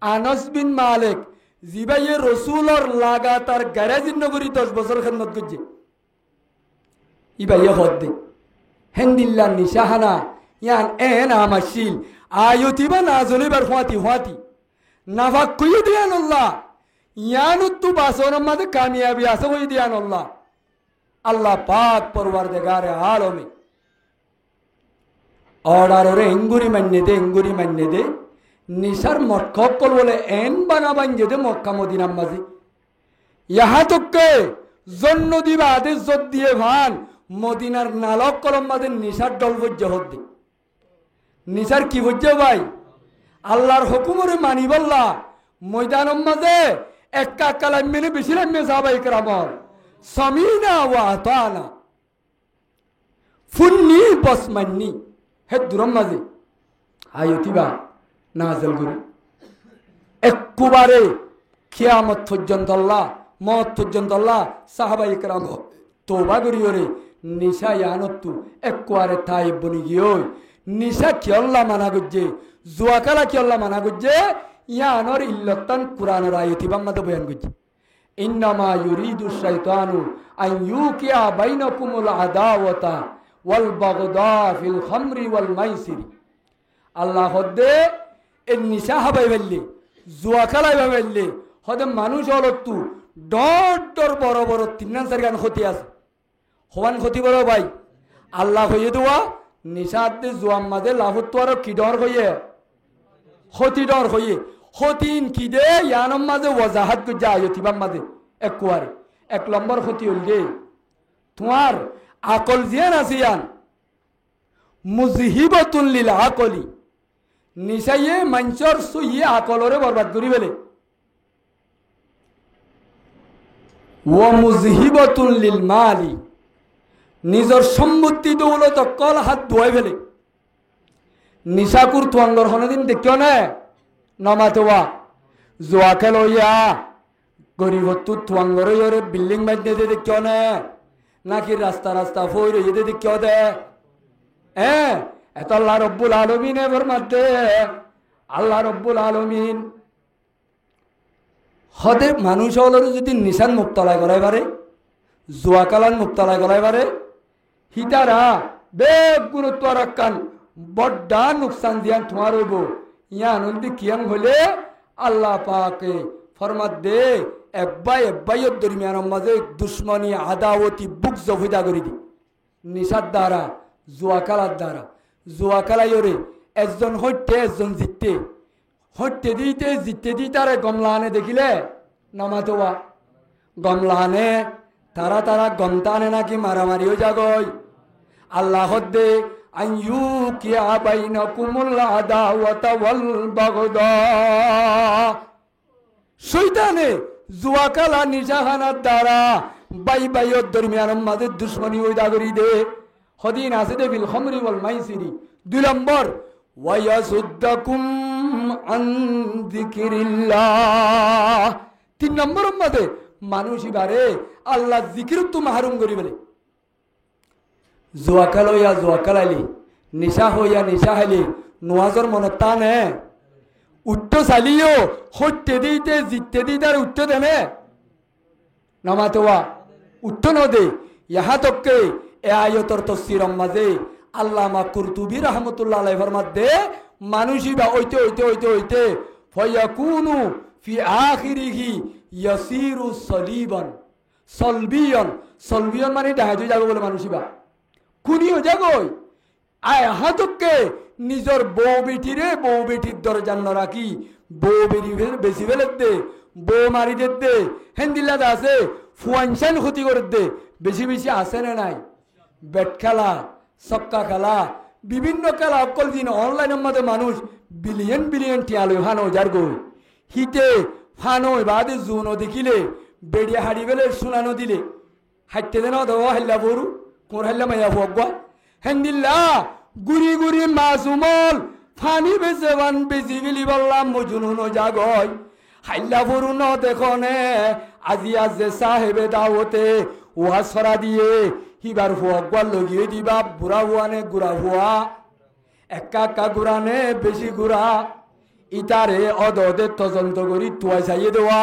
আনাস বিন মালিক জিবাইয়ে রসুলর লাগাতার গ্যারেজিন নগরী 10 বছর খেদমত করছে ইবাইয়ে হদ দে হেন্দিল্লা নিশাহানা ইয়ান এন আমাশিল আয়ুতিবা না জলিবার হুয়াতি নাফাক কই দিয়ান আল্লাহ ইয়ান তু বাসন মাঝে কামিয়াবি আছে কই দিয়ান আল্লাহ আল্লাহ পাক পরওয়ারদিগার আলমে অর্ডার ওরে এঙ্গুরি মান্যে দে নিশার মক্কল বলে এন বানাবান যে মক্কা মদিনার মাঝে ইহা তোকে জন্য দিবা আদেশ জোর দিয়ে ভান মদিনার নালক কলম মাঝে নিশার দল বজ্য হদ্দি নিশার কি বজ্য ভাই আল্লাহর হুকুমরে মানি বললা ময়দানম মাঝে একা কালাম মেনে বেশি লাম্মে সাহাবাই کرامর সামিনা ওয়া আতানা ফুন্নি বসমান্নি হে দুরম মাঝে আয়তিবা নাজল গুরু একবারে কিয়ামত পর্যন্ত আল্লাহ মত পর্যন্ত আল্লাহ সাহাবাই کرام তওবা করিওরে নিশা ইয়ানতু একবারে তাইব বনি গিয়ে নিশা কি আল্লাহ মানা গজ্জে জুয়াকালা কি আল্লাহ মানা গজ্জে ইয়ানর ইল্লাতান কুরআনের আয়াতি বাম্মাতে বয়ান গজ্জে ইন্নামা ইউরিদু শাইতানু আন ইউকিয়া বাইনাকুমুল আদাওয়াতা ওয়াল বাগদা ফিল খামরি ওয়াল মাইসির আল্লাহ হদে এ নিশা হাবাই বললে জুয়াকালাই বললে হদে মানুষ হলতু ডর বড় বড় তিন চার গান ক্ষতি আছে হওয়ান ক্ষতি বড় ভাই আল্লাহ হইয়ে দেওয়া নিশাতে জুয়াম মাঝে লাভত্ব আর কি ডর হইয়ে ক্ষতি ডর হইয়ে ক্ষতিন কি দে ইয়ানম মাঝে ওয়াজাহাত করে যায় তিবাম মাঝে একবারে এক নম্বর ক্ষতি হইল দে তোমার আকল জিয়ান আছে ইয়ান মুজহিবাতুল লিল আকলি নিশাইয়ে মঞ্চর সুইয়ে আকলরে বরবাদ করি বেলে ও মুজহিবাতুল লিল মালি নিজের সম্পত্তি দৌলত কল হাত ধোয়াই ফেলে নিশাকুর তোয়াঙ্গর হনদিন দেখিও না নমাতোয়া জোয়া খেল হইয়া গরিবত্তু তোয়াঙ্গর হইরে বিল্ডিং বাজতে দেখিও না নাকি রাস্তা রাস্তা ফই রইতে দেখিও দে এত আল্লাহ রব্বুল আলমিন এবার মারতে আল্লাহ রব্বুল আলমিন হদে মানুষ হলের যদি নিশান মুক্তলায় করাই পারে জুয়াকালান মুক্তলায় করাই পারে হিতারা বেগ গুরুত্ব রাখান বড্ডা নুকসান দিয়ান তোমার হইব ইয়ান যদি কিয়াং হলে আল্লাহ পাকে ফরমাত দে এব্বাই দরমিয়ানের মাঝে দুশ্মনী আদাওতি বুক জফিদা করে দি নিশার দ্বারা জুয়াকালার দ্বারা জুয়াকালাইরে একজন হইতে একজন জিততে হইতে দিতে তারে গমলানে দেখিলে নামাতোয়া গমলানে তারা গমতানে নাকি মারামারিও জাগয় আল্লাহ দে আইয়ু কিয়া বাইনাকুমুল আদাওয়াতা ওয়াল বাগদা শয়তানে জুয়াকালা নিশাহানার দ্বারা বাইয়ের দরমিয়ানের মাঝে দুশ্মনী ওইদা করি দে হদিন আছে দে বিল খামরি ওয়াল মাইসিরি দুই নম্বর ওয়ায়াসুদ্দাকুম আন যিকিরিল্লাহ তিন নম্বর মধ্যে মানুষ ইবারে আল্লাহ জিকির তো মাহরুম করি বলে জুয়াকাল হইয়া জুয়াকালাইলি নিশা হইয়া নিশা হাইলি নোয়াজর মনে টানে উঠতে চালিও হইতে দিতে জিততে দিতে আর উঠতে দেনে নামাতোয়া উঠতে নদে ইহা তককে এ আয়তর তফসিরর মাঝে আল্লামা কুরতুবী রাহমাতুল্লাহ আলাইহি ফরমাতে মানুষই বা হইতে ফায়াকুনু ফি আখিরিহি ইয়াসিরু সলবিয়ান মানে ডাহাজু যাবে বলে মানুষই বা কুনিও যাগই আয় হাতকে নিজের বউ বেটির দরজান ন রাখি বউ বেশি ফেলে দে বউ মারি দে হেন্দিল্লাতে আছে ফুয়ানসান ক্ষতি করে দে বেশি আছে না নাই বেট খেলা সক্কা খেলা বিভিন্ন খেলা অকল দিন অনলাইনের মধ্যে মানুষ বিলিয়ন টিয়ালো ফানো যার গই হিতে ফানো বাদে জুনো দেখিলে বেড়িয়া হাড়ি বেলে শুনানো দিলে হাইতে দেন হাল্লা বরু কোন হাল্লা মাইয়া ভগবা হেন্দিল্লা গুড়ি মাসুমল ফানি বেসেবান বেশি গেলি বললাম মজুনুনো জাগয় হাল্লা বরু ন দেখনে আজি সাহেবে দাওতে উহা সরা দিয়ে হিবার হুয়া লগিয়ে দিবা বুড়া হুয়ানে গুড়া হুয়া একা গুড়ানে বেশি গুড়া ইতারে অদে তদন্ত করি তুয়াই চাইয়ে দেওয়া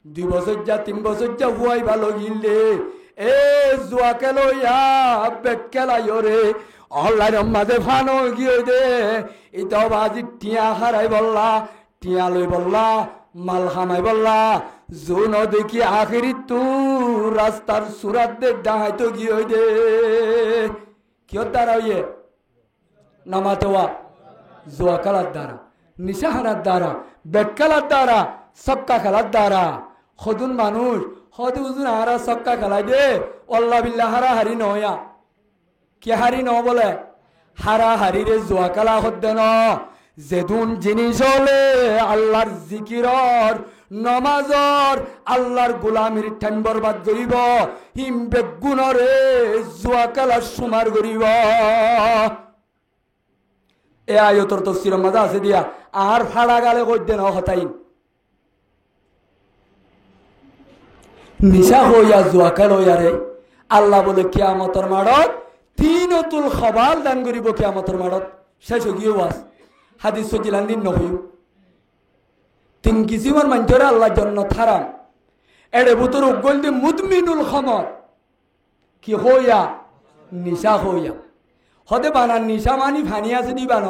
2 বছর যা 3 বছর যা হুয়াইবা লগিলে এ জুয়া কেলইয়া বেকেলাইরে অনলাইনের মাঝে ফানো গিয়ে দে ইটা বাজি টিয়া হারাই বললা টিয়া লই বললা মাল হামাই বললা জোন দেখি আখেরি তু রাস্তার সুরাত দে ডাহাইতো গিয়ে দে কিয় দ্বারা হইয়ে নামাতোয়া জুয়া খেলার দ্বারা নিশা হারার দ্বারা বেট খেলার দ্বারা সক্কা খেলার দ্বারা সদুন মানুষ হদু উজুন হারা সক্কা খেলাই দে অল্লাহ বিল্লাহ হারা হারি নয়া কে হারি ন বলে হারা হারি রে জুয়া খেলা হদ্দে ন যেদুন জিনিস হলে আল্লাহর জিকিরর নমাজর আল্লাহর গোলামির ঠান বরবাদ করিব হিম বেগুনরে জুয়া খেলার সুমার করিব এ আয়তর তফসিরের মাঝে আছে দিয়া আর ফাড়া গালে কইতে ন হতাইন নিশা হইয়া জুয়া খেল হইয়ারে আল্লাহ বলে কিয়ামতর মাড়ত তিনতুল খবাল দান করিব কিয়ামতর মাড়ত শেষ গিয়ে ওয়াজ হাদিস সজিলান দিন নহইও তিন কিসিমর মাঞ্চরে আল্লাহ জন্য থারাম এড়ে বুতর উগল দি মুদমিনুল খমর কি হইয়া নিশা হইয়া হতে বানান নিশা মানি ফানি আছে দিবা ন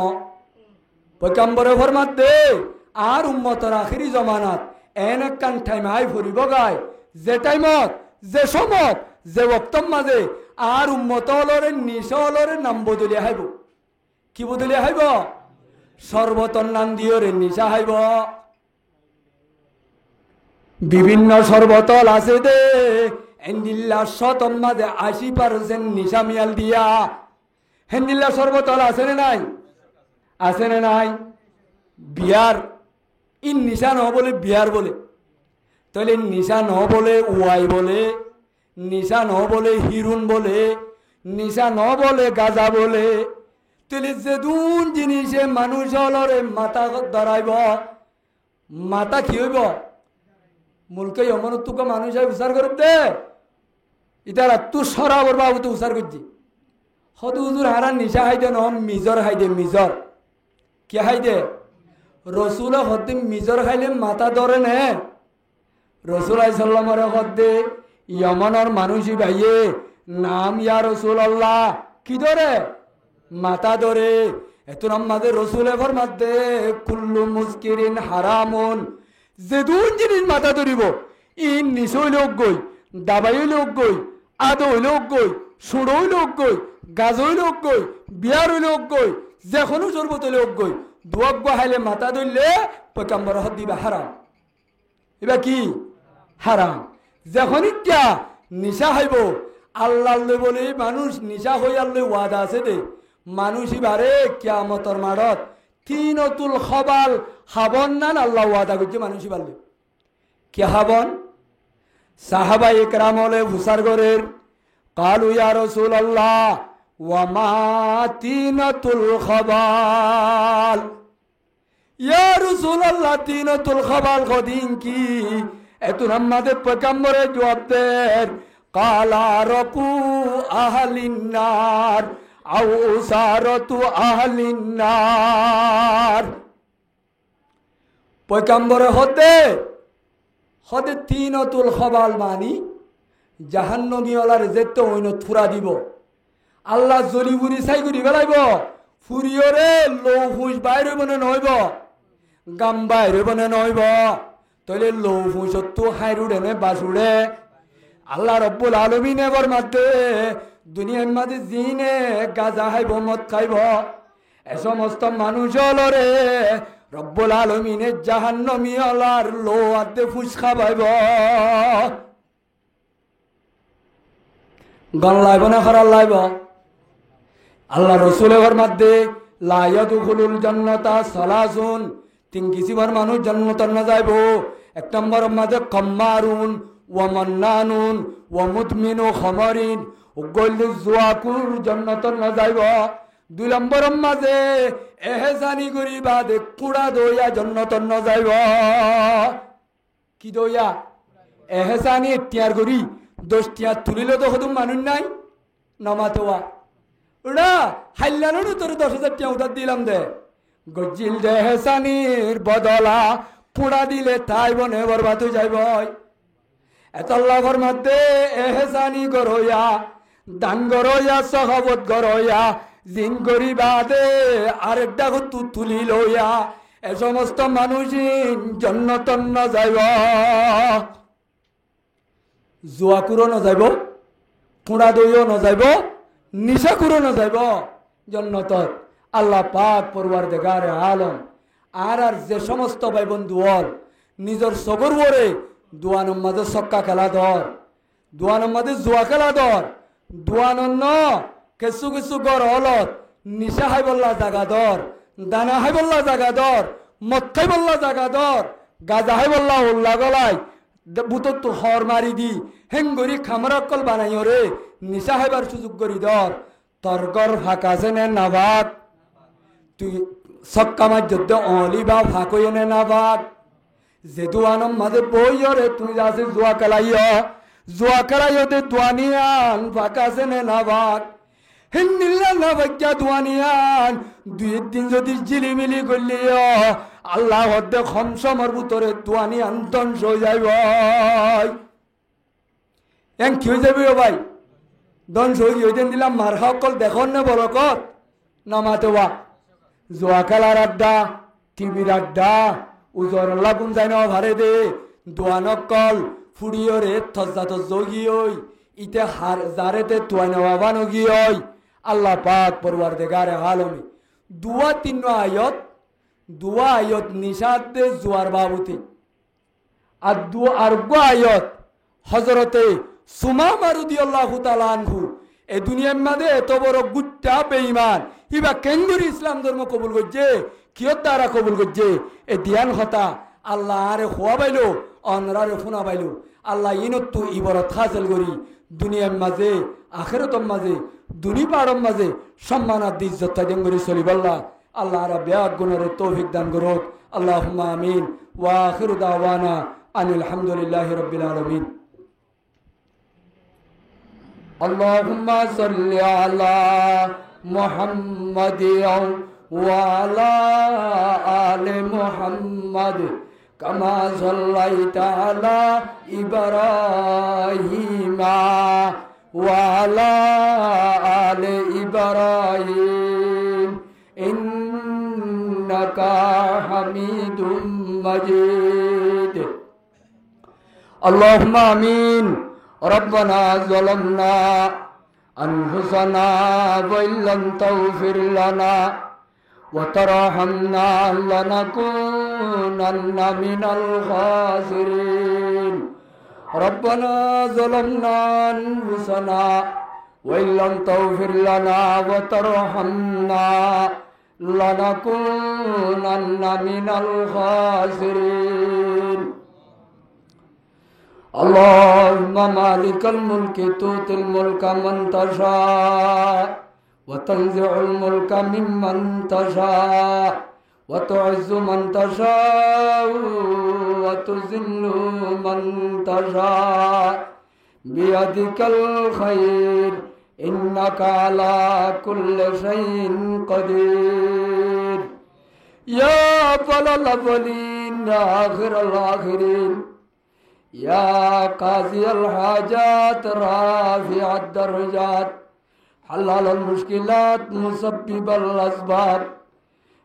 পয়গম্বরে ফরমাত দে আর উম্মতর আখিরি জমানাত এন একখান টাইম আই ফুরিব গায় যে টাইমত যে সমত যে বক্তম মাঝে আর উম্মত হলরে নিশা হলরে নাম বদলিয়া হাইব কি বদলিয়া হাইব সর্বতর নাম দিয়রে নিশা হাইব বিভিন্ন সর্বতল আছে দে এন্ডিল্লা শতম মাঝে 80% নিশা মিয়াল দিয়া হেন্ডিল্লা সর্বতল আছে না নাই আছে না নাই বিয়ার ইন নিশা ন বলে বিয়ার বলে তাহলে নিশা ন বলে ওয়াই বলে নিশা ন বলে হিরুন বলে নিশা ন বলে গাজা বলে তাহলে যেদুন জিনিসে মানুষ হলরে মাথা ধরাইব মাথা কি হইব মুলকে অমন তোকে মানুষ উচার করে দে ইতারা তুই সরাবর বাবু তো উচার করছি হদু হুজুর হারা নিশা হাইদে ন মিজর হাইদে মিজর কে হাইদে রসুল হদ্দে মিজর খাইলে মাথা ধরে নে রসুল আইসাল্লামরে হদ্দে ইয়মনের মানুষই ভাইয়ে নাম ইয়া রসুল আল্লাহ কি ধরে মাথা ধরে এত নাম মাঝে রসুল এবার মাঝে কুল্লু মুস্কিরিন হারামুন যেদুন জিনিস মাথা ধরিব ইন নিশ হইলে গই দাবাই হইলে গই আদ হইলে গই সুড় হইলে গই গাজ হইলে গই বিয়ার হইলে গই যেখনো সর্বত হইলে গই দুয়াক হাইলে মাথা ধরলে পয়গম্বর হদ দিবা হারাম এবার কি হারাম যখন ইত্যা নিশা হইব আল্লাহ বলে মানুষ নিশা হইয়ালে ওয়াদা আছে দে মানুষ এবারে কিয়ামতর মাড়ত তিনতুল খবাল হাবন নান আল্লাহ ওয়াদা করছে মানুষ এবারে কে হাবন সাহাবা ইকরাম হলে হুসার গরের কালু ইয়া রাসূলুল্লাহ ওয়া মা তিনতুল খবাল ইয়া রাসূলুল্লাহ তিনতুল খবাল কদিন কি এত আমাদের পয়গম্বরে জবাব দেন কালা রকু আহলিন নার আও উসারাতু আহলিন নার পয়গম্বরে হতে হতে তিনতুল খবাল মানি জাহান্নামী ওলার যেতে হইন থুরা দিব আল্লাহ জলি বুড়ি চাই করি বেলাইব ফুরিয়রে লৌহুস বাইরে বনে নইব গাম বাইরে বনে নইব তইলে লৌহুসত্তু হাইরুড়ে নে বাসুড়ে আল্লাহ রব্বুল আলামিন এবার মাতে দুনিয়ার মাঝে জিনে গাজা খাইব মদ খাইব এ সমস্ত মানুষ হলরে রব্বুল আলামিনের জাহান্নামী ওলার লো আতে ফুস খাবাইব গন লাইব না খরাল লাইব আল্লাহ রসুলের মধ্যে লা ইয়াদখুলুল জান্নাতা সালাসুন তিন কিসিবার মানুষ জান্নাতে না যাইব এক নম্বরের মাঝে কাম্মারুন ওয়া মান্নানুন ওয়া মুদমিনু খামারিন উগল জুয়াকুর জান্নাতে না যাইব দুই নম্বরের মাঝে এহসানি করি বাদে কুড়া দইয়া জান্নাতে না যাইব কি দইয়া এহসানি তিয়ার করি 10 টিয়া তুলিলে তো হদুম মানুষ নাই নমাতোয়া ওরা হাইলানো তোর 10,000 টিয়া উঠার দিলাম দে গজিল দে হেসানির বদলা পুড়া দিলে তাই বনে বরবাদ হয়ে যাইব এত আল্লাহর মধ্যে এহসানি গরইয়া দান গরইয়া সহবত গরইয়া জিন গরিবা দে আরেকটা তু তুলি লইয়া এ সমস্ত মানুষ জান্নাতন না যাইব জুয়া কুরো না যাইব পুড়া দইও না যাইব নিশা কুরো না যাইব জান্নাতত আল্লাহ পাক পরওয়ারদিগার আলম আর যে সমস্ত ভাই বন্ধু হল নিজের সগর বরে দোয়ানোর মাঝে সক্কা খেলা ধর দোয়ানোর মাঝে জুয়া খেলা ধর দোয়ানন্ন কিছু কিছু গড় হলত নিশা হাই বললা জাগা ধর দানা হাই বললা জাগা ধর মদ খাই বললা জাগা ধর গাজা হাই বললা উল্লা গলাই বুতর তো হর মারি দি হেঙ্গরি খামরাকল বানাই রে নিশা হাইবার সুযোগ করি ধর তোর গর ফাঁকা আছে নে না ভাগ তুই সক্কা মার যদ্দ অলি বা ফাঁকই নে না ভাগ যে দোয়ানোর মাঝে বই রে তুই যাচ্ছিস জুয়া খেলাইয় জোয়া খেলাইতে দোয়ানিয়ান ফাঁকা আছে নে না ভাগ হিন্দিল্লা না ভাগ্যা দোয়ানিয়ান 2 দিন যদি জিলিমিলি করলি আল্লাহ হদ্দে খমসমর ভিতরে দোয়ানিয়ান ধ্বংস হয়ে যাই ভাই এন কি হয়ে যাবি ভাই ধ্বংস হয়ে দিন দিলাম মার সকল দেখুন না বরকত নামাতে বা জোয়া খেলার আড্ডা টিভির আড্ডা উজর লাগুন যায় না ভারে দে দোয়ানকল ফুড়িয়রে থজ্জা যোগী ওই ইতে হার জারেতে তুয়াই নেওয়া বানগি ওই আল্লাহ পাক পরওয়ারদিগারে আলমী দুয়া আয়ত নিশাত দে জোয়ার বাবুতে আর গো আয়ত হজরতে সুমামা রাদিয়াল্লাহু তাআলা আনহু এই দুনিয়ার মাঝে এত বড় গুট্টা বেঈমান ইবা কেঙ্গুরি ইসলাম ধর্ম কবুল করছে কিয়ত দ্বারা কবুল করছে এ দিয়ান হতা আল্লাহ আরে খোয়া পাইলো অনরারে ফোনা পাইলো আল্লাহ ইনত্তু ইবরত হাসিল করি দুনিয়ার মাঝে আখিরাতের মাঝে দুনি পাড়ম মাঝে সম্মানাত ইজ্জত তাদেন করি চলিবাল্লাহ আল্লাহ রা বিয়াত গুণরে তৌফিক দান করুক আল্লাহুম্মা আমিন ওয়া আখিরু দাওয়ানা আনিল হামদুলিল্লাহি রাব্বিল আলামিন আল্লাহুম্মা সাল্লি আলা মুহাম্মাদিন ওয়া আলা আলি মুহাম্মাদ কামা সাল্লাইতা আলা ইব্রাহিমা ওয়া আলা আলি ইব্রাহিম ইন্নাকা হামিদুম মাজিদ আল্লাহুম্মা আমিন ربنا ظلمنا أنفسنا وإن لم تغفر لنا وترحمنا لنكونن من الخاسرين ربنا ظلمنا أنفسنا وإن لم تغفر لنا وترحمنا لنكونن من الخاسرين اللهم مالك الملك تؤتي الملك من تشاء وتنزع الملك ممن تشاء وتعز من تشاء وتذل من تشاء بيدك الخير إنك على كل شيء قدير يا أول الأولين يا آخر الآخرين يا قاضي الحاجات رافع الدرجات حلال المشكلات مسبب الأسباب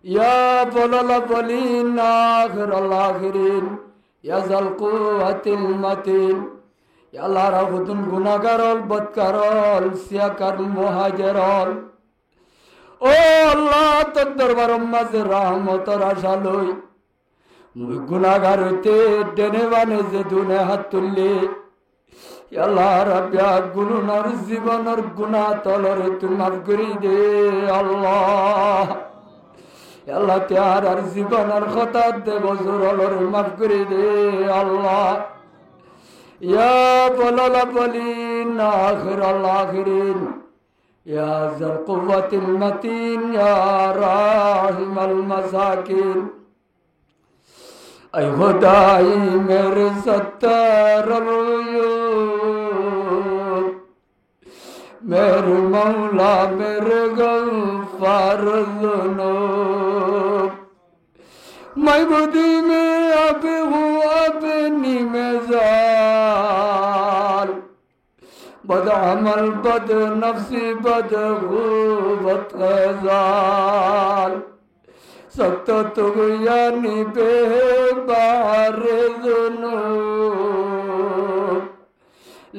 يا أول الأولين آخر الآخرين يا ذا القوة المتين يا الله رغدن গুনাহগারল বদকারল সিয়াকার মুহাজিরল ও আল্লাহ তোর দরবারের মাঝে রহমতের আশা লই গুনাহগার হইতে ডেনে বানে যে দুনে হাত তুললে আল্লাহ রাব্বিয়া গুনার জীবনের গুনাহ তলরে তুই মাফ করে দে আল্লাহ আল্লাহ তার আর জীবনের কথা দে বজরলরে মাফ করে দে আল্লাহ ইয়া বলাল বলিন আখিরাল আখিরিন ইয়া যাল কুওয়াতিল মাতিন ইয়া রাহিমাল মাসাকিন ऐ खुदाई मेरे सत्तर मेरे मौला मेरे गफ्फार ज़ुनूब मैं बुद्धि में अब हूँ अपनी मिज़ाल बद अमल बद नफ्सी बद ग़ुबत ग़ज़ाल सख्त तुग़यानी बेबार ज़ुनूब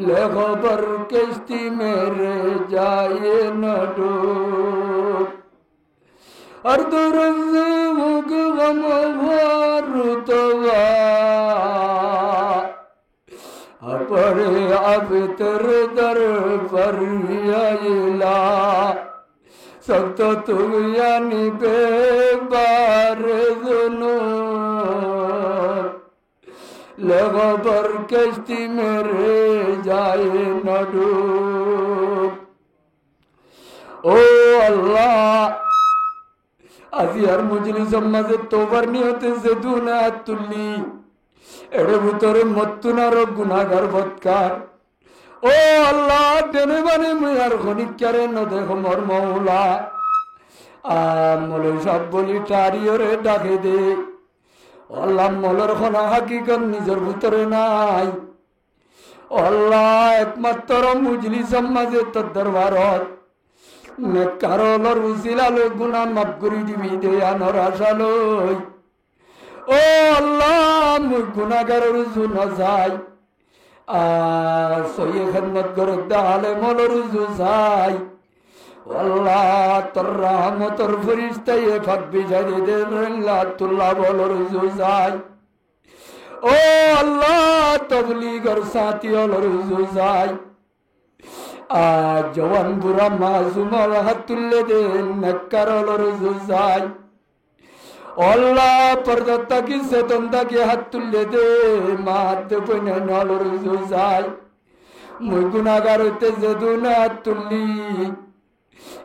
ले खबर किश्ती मेरे जाए न डूब हर तरफ गम वारुतवा अपने अब तेरे दर पर आइला सख्त तुग़यानी बेबार ज़ुनूब ले खबर किश्ती मेरे जाए न डूब ओ अल्लाह আজিয়ার মজলিসের মাঝে তোবার নিয়তে যে দুনা তুললি এর ভিতরে মত্তুনার গুনাহগার বদকার ও আল্লাহ দেনে বানে মুই আর খনিকারে ন দেখো মোর মৌলা মলে সব বলি টারিয়রে ডাকে দে আল্লাহ মলের খনা হাকিকত নিজের ভিতরে নাই আল্লাহ একমাত্র মুজলিসের মাঝে তোর দরবারত নেককারলর উসিলালে গুনাহ মাফ করি দিবি দে আনর আশালই ও আল্লাহ মুই গুনাহগারের জন্য যাই সইয়ে খেদমত করে দালে মলর রুজু যাই আল্লাহ তোর রহমতর ফেরেশতায় ফাক বিজারি দে রাহমাতুল্লাহ বলর রুজু যাই ও আল্লাহ তবলীগর সাথী হলর রুজু যাই জওয়ান বুড়া মাসুমর হাত তুলে দে নেককার হলর রুজু যাই আল্লাহ পর্দা কি সেতন্দা কি হাত তুলে দে মাত পনে নলর রুজু যাই মুই গুনাহগার হইতে যেদুনা হাত তুললি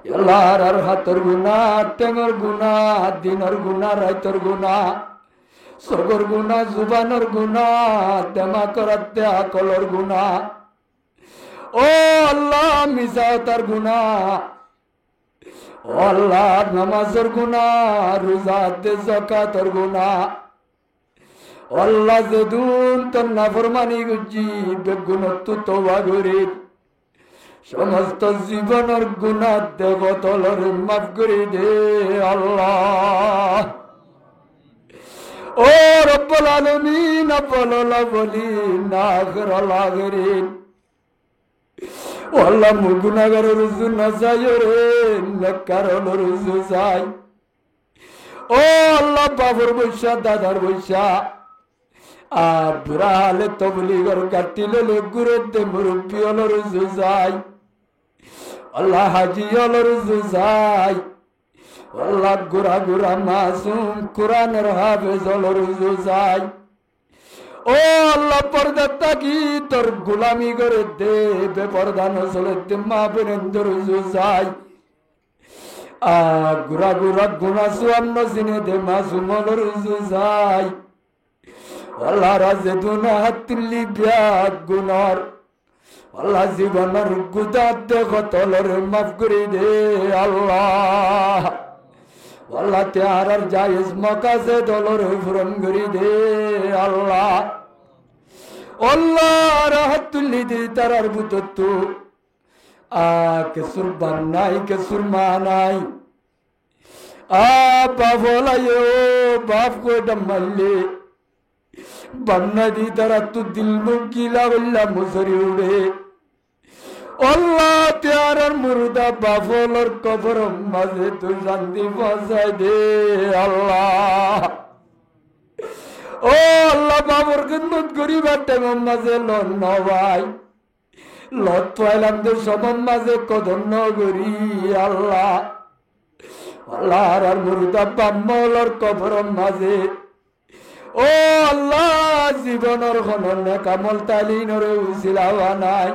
আল্লাহর আর হাতর গুনাহ টেঙর গুনাহ দিনর গুনাহ রাইতর গুনাহ সগর গুনাহ জুবানর গুনাহ দেমা করাত দে আকলর গুনাহ ও আল্লাহ মিজাতার গুনাহ ও আল্লাহ নামাজের গুনাহ রোজা দে যাকাতর গুনাহ আল্লাহ যেদুন তোর নাফরমানি গুজি বেগুনত তওবা করি সমস্ত জীবনের গুনাহ দেবতলর মাফ করে দে আল্লাহ ও রব্বুল আলামিন আব্বাল আলামিন আখিরাল আখিরিন আল্লাহ মুই গুনাহগারের রুজু না যাই রে নেককারের রুজু যাই ও আল্লাহ বাবুর বৈশা দাদার বৈশা বুড়া হালে তবলীগর গাটিলে গুরুতে মুরব্বী হল রুজু যাই আল্লাহ হাজি হল রুজু যাই আল্লাহ গুরা গুরা মাসুম কুরআনের হাফেজ হল রুজু যাই ও আল্লাহ পর্দা কি তোর গোলামি করে দে বেপরদা নজলে দে মা বোনেদের রুজু যাই গুরা গুরা গুনা সুয়ান্ন সিনে দে মাসুম হল রুজু যাই আল্লাহ রাজে দুনা হাত তুললি ব্যাগ গুনার আল্লাহ জীবনের গুদাত দেখো তলরে মাফ করে দে আল্লাহ আল্লাহ তেহারার জায়েজ মকাসে দলরে পূরণ করে দে আল্লাহ আল্লাহ রাহাত তুললি দে তারার বুতত্ব কেসুর বান নাই কেসুর মা নাই বাপ হলাই ও বাপ কোটা মারলে বান্না দি তারা তো দিল মুকিলা বললা মুসরি উড়ে আল্লাহ তেয়ার মুর্দা বাফলর কবর মাঝে তুই শান্তি পৌঁছাই দে আল্লাহ ও আল্লাহ বাবর কিন্তু গরিবার টাইমের মাঝে লন নবাই লত পাইলাম তো সবার মাঝে কদম নগরী আল্লাহ আল্লাহ আর মুর্দা বাম্মলর কবর মাঝে ও আল্লাহ জীবনের খনন কামল তালিনরে উছিলাওয়া নাই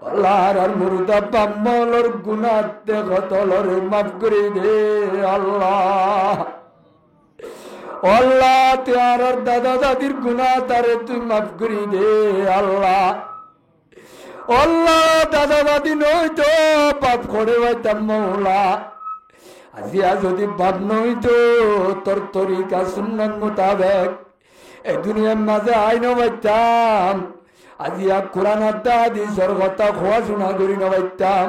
আল্লাহ আর মুর্দা বাম্মলর গুনাহ দেখো তলরে মাফ করে দে আল্লাহ আল্লাহ তেয়ার দাদা দাদির গুনাহ তারে তুই মাফ করে দে আল্লাহ আল্লাহ দাদা দাদি নই তো পাপ করে হইতাম মৌলা আজিয়া যদি বাপ নই তো তোর তরিকা সুন্নাত মোতাবেক এই দুনিয়ার মাঝে আইন বাইতাম আজিয়া কোরআন হাদিসের কথা খোয়া শোনা করি নবাইতাম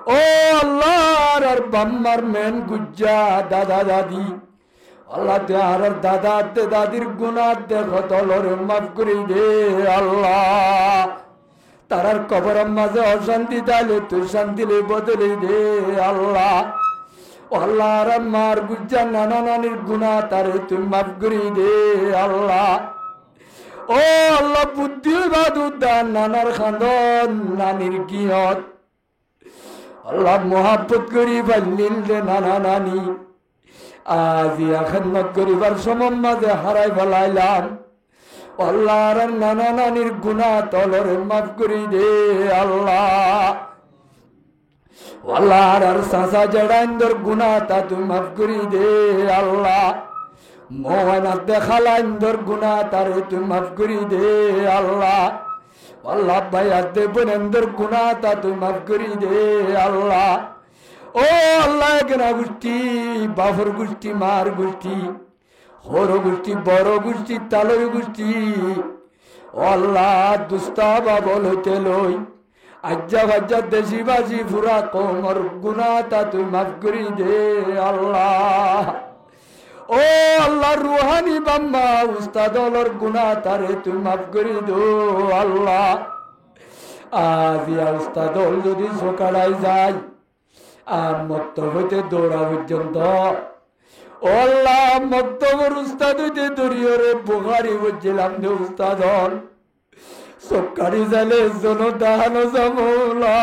ও আল্লাহ আর বাম্মার মেন গুজ্জা দাদা দাদি আল্লাহ তেহার দাদা দাদির গুনাহ দেখো তলরে মাফ করে দে আল্লাহ তারার কবরের মাঝে অশান্তি তাইলে তুই শান্তিলে বদলে দে আল্লাহ আল্লাহ আর মার গুজ্জা নানা নানির গুনাহ তারে তুই মাফ করে দে আল্লাহ ও আল্লাহ বুদ্ধি বাদুদ্দান নানার খান্দন নানির কিয়ত আল্লাহ মোহাব্বত করি বাল্লিল দে নানা নানি আজিয়া খেদমত করিবার সময় মাঝে হারাই ফেলাইলাম আল্লাহ আর নানা নানির গুনাহ তলরে মাফ করে দে আল্লাহ আল্লাহ আর সাসা জড়াইন্দর গুনাহ তা তুই মাফ করে দে আল্লাহ মোহনা দেখালাইন্দর গুনাহ তারে তুই মাফ করে দে আল্লাহ আল্লাহ ভাই আদে বোনেন্দর গুনাহ তা তুই মাফ করি দে আল্লাহ। ও আল্লাহ গনা গোষ্ঠী, বাফর গোষ্ঠী, মার গোষ্ঠী, হর গোষ্ঠী, বড় গোষ্ঠী, তালর গোষ্ঠী, ও আল্লাহ দুস্তা বাবল হইতে লই আজ্জা ভাজ্জা দেশি বাজি ফুরা কোমর গুনাহ তা তুই মাফ করি দে আল্লাহ। ও আল্লাহ রুহানি বাম্মা উস্তাদলর গুনাহ তারে তুই মাফ করি দো আল্লাহ। আজ ইয়া উস্তাদল যদি সকালাই যায় আর মক্তব হইতে দৌড়া পর্যন্ত, ও আল্লাহ মক্তবর উস্তাদ হইতে দরিয়রে বুখারি বুঝছিলাম যে উস্তাদল সকারি যাইলে জনদাহানো জামলা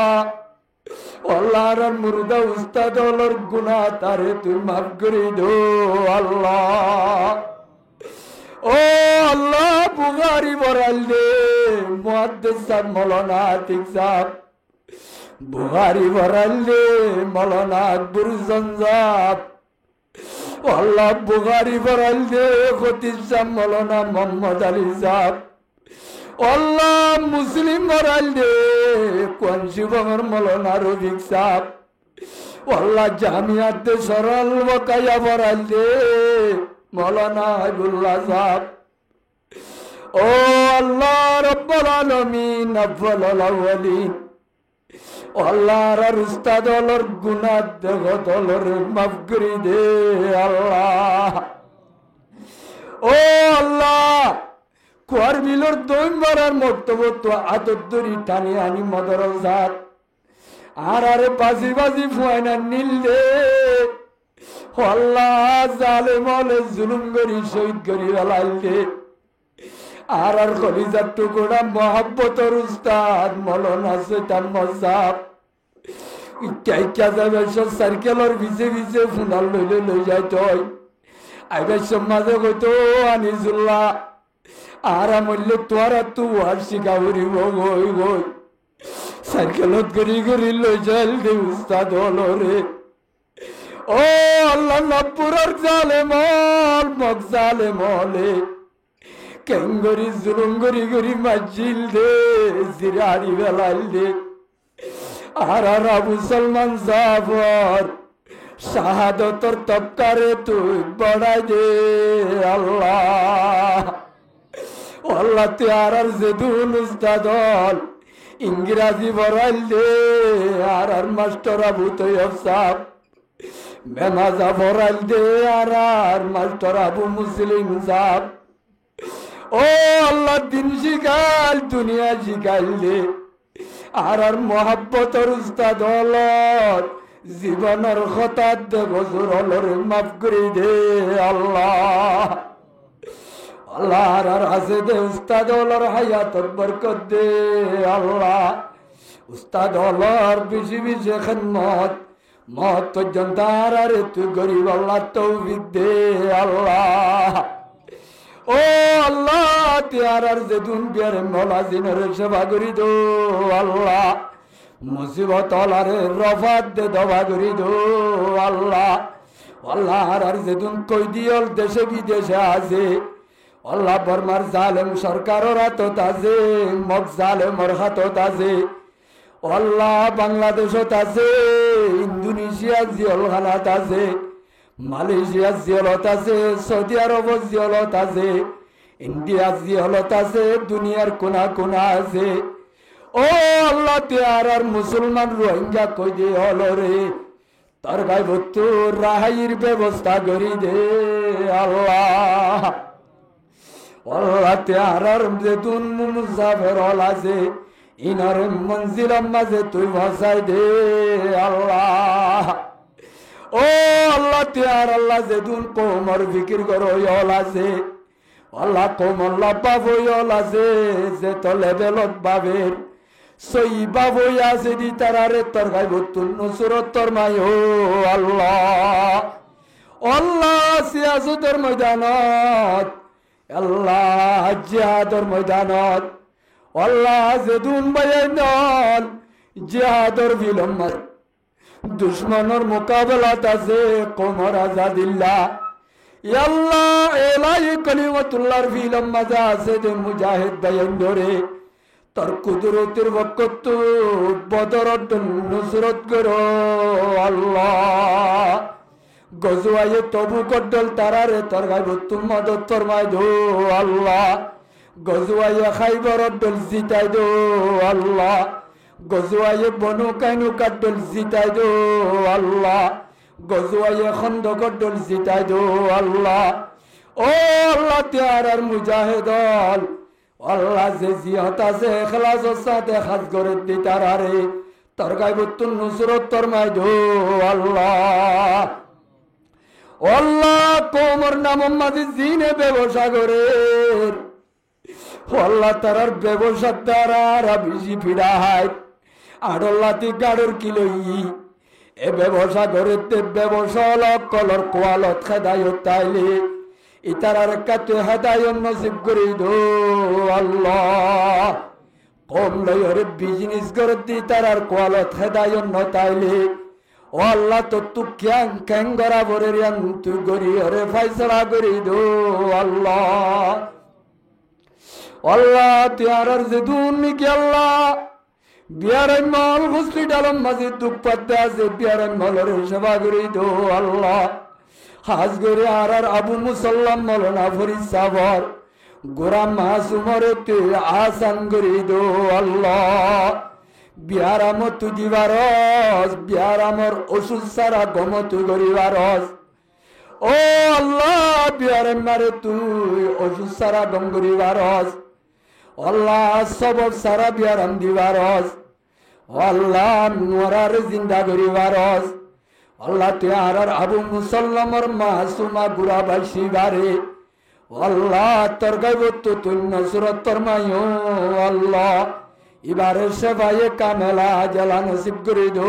আল্লাহর মুর্দা উস্তাদ হলর গুনাহ তারে তুই মাফ করে দো আল্লাহ। ও আল্লাহ বুখারি বরাল দে মুহাদ্দিস সাহেব মৌলানা আতিক সাহেব, বুখারি বরাল দে মৌলানা আকবর সাহেব, আল্লাহ বুখারি বরাল দে খতিব সাহেব মৌলানা মোহাম্মদ আলী সাহেব, আল্লাহ মুসলিম বরাল দে কোয়ানসি বংর মৌলানা রফিক সাহেব, আল্লাহ জামিয়াতে সরল বকায়া বরাল দে মৌলানা হাবিবুল্লাহ সাহেব। ও আল্লাহ রব্বুল আলামিন আউয়ালুল আউয়ালিন, আল্লাহর উস্তাদ হলর গুনাহ দেগত হলর মাফ করে দে আল্লাহ। ও আল্লাহ কুয়ার বিলর দইম বারার মক্তব তো আদরি টানি আনি মদরজাত আর আরে বাজি বাজি ফুয়াইনা নীল দে আল্লাহ জালেম হলে জুলুম করি শহীদ করি বেলাল দে আর আর খলিজার টুকুরা মহাব্বতর উস্তাদ মৌলানা শৈতান মজাব ইচ্ছা যাবে সব সার্কেলর ভিজে ভিজে ফুনাল লইলে লই যায় তই আইবার সব মাঝে কইতো আনিসুল্লাহ আর আমলে তোরা তু আর শিখা উড়িব গই গই সার্কেলত গড়ি গড়ি লই যাল দে উস্তাদ হলো রে। ও আল্লাহ নপুরর জালেমল মগ জালেমলে কেঙ্গরি জুলুম গরি গরি মাজিল দে জিরাড়ি বেলাল দে আর আর আবু সলমান জাফর শাহাদতর তবকারে তুই বড়াই দে আল্লাহ। আল্লাহ তুই আর আর জেদুন উস্তাদল ইংরাজি বড়াইল দে আর আর মাস্টার আবু তৈয়ব সাহেব মেমাজা বড়াইল দে আর আর মাস্টার আবু মুসলিম সাহেব। ও আল্লাহ দিন শিখাল দুনিয়া শিখাইল দে আর আর মহাব্বতর উস্তাদ হলত জীবনের হঠাৎ গজুর হলর মাফ করে দে আল্লাহ। আল্লাহ আর আছে দে উস্তাদ হলর হায়াতর বরকত দে আল্লাহ। উস্তাদ হলর বেশি বেশি খেদমত মত পর্যন্ত আর তুই গরিব আল্লাহ তৌফিক দে আল্লাহ। ও আল্লাহতিয়ার যেদুন বিয়ার মৌলা জিনের সেবা করি দো আল্লাহ। মুসিবত আলারে রফাত দে দবা করি দো আল্লাহ। আল্লাহ আর যেদুন কই দিয়ল দেশে বিদেশে আছে আল্লাহ বর্মার জালেম সরকারের হাতত আছে মগ জালেমর হাতত আছে আল্লাহ বাংলাদেশত আছে ইন্দোনেশিয়া জিয়লখানাত আছে মালয়েশিয়া জিয়লত আছে সৌদি আরব জিয়লত আছে ইন্ডিয়া জিয়লত আছে দুনিয়ার কোনা কোনা আছে। ও আল্লাহতিয়ার আর মুসলমান রোহিঙ্গা কই দে হল রে তোর গাই ভত্তুর রাহাইয়ের ব্যবস্থা করি দে আল্লাহ। আল্লাহতিয়ার আর যেতুন মুসাফের হল আছে ইনার মঞ্জিলার মাঝে তুই বসাই দে আল্লাহ। ও আল্লাহতিয়ার আল্লাহ যেদুন কোমর বিক্রি করো ইয়ল আছে আল্লাহ কোমর লাভা বইল আছে যে তো লেভেলত বাবের সই বাবই আছে দি তারারে তোর গাই ভতুন নসরত তোর মাই ও আল্লাহ। আল্লাহ সিয়াসতের ময়দানত আল্লাহ জিহাদর ময়দানত আল্লাহ যেদুন বায়ান জিহাদর বিলম্বর দুশ্মনের মোকাবেলাত আছে কোমর আজাদিল্লাহ আল্লাহ এলাই কলিমতুল্লাহর ফিলম মাজা আছে যে মুজাহিদ বায়ান ধরে তোর কুদরতের বরকত বদরত নুসরত করো আল্লাহ গজওয়ায়ে তবু কদ্দল তারারে তোর গায়বত মদত ফরমাই দো আল্লাহ গজওয়ায়ে খাইবরত দল জিতাই দো আল্লাহ গজওয়ায়ে বনু কাইনুকার দল জিতাই দো আল্লাহ গজওয়ায়ে খন্দকর দল জিতাই দো আল্লাহ ও আল্লাহতিয়ার মুজাহিদল আল্লাহ যে জিয়াত আছে ইখলাসের সাথে কাজ করে দিতারারে তোর গায়বত নুসরত ফরমাই দো আল্লাহ আল্লাহ কোমর নাম মাঝে জিনে ব্যবসা করে আল্লাহ তারার ব্যবসার দ্বারা বেশি ফিরায় আড়ল্লাতি গাড়র কিলই এ ব্যবসা করে ব্যবসা কলর কোয়ালত খেদায়ত তাইলে ইতারার কাতে হেদায়ত নসিব করে দো আল্লাহ কম লয়রে বিজনেস করে দি তারার কোয়ালত হেদায়ত ন তাইলে ও আল্লাহ তো তু ক্যাং ক্যাং গরা বরে রিয়ান তুই গরি হরে ফাইসলা করি দো আল্লাহ আল্লাহতিয়ারার যে দুর্নীতি আল্লাহ বিয়ারাই মল হসপিটাল মাঝে দুঃখ পাতে আছে বিয়ারাই মলের সেবা করি দো আল্লাহ হাজ করে আর আবু মুসল্লাম মলনা ফরিদ সাবর গোরাম মাসুমরে তুই আসান করি দো আল্লাহ বিহারাম তু দিবারস বিহারামর ওষুধ সারা গম তুই করিবারস ও আল্লাহ বিহারে মারে তুই ওষুধ সারা গম করিবারস আল্লাহ সবব সারা বিহারাম দিবারস আল্লাহ নোয়ার জিন্দা করিবারস আল্লাহ তুই আর আবু মুসল্লামর মাসুমা গুড়া বাইশি বারে আল্লাহ তোর গায়বত তুই নসরত ফরমাইও আল্লাহ এবারে সেবায়ে কামেলা জেলা নসিব করে দো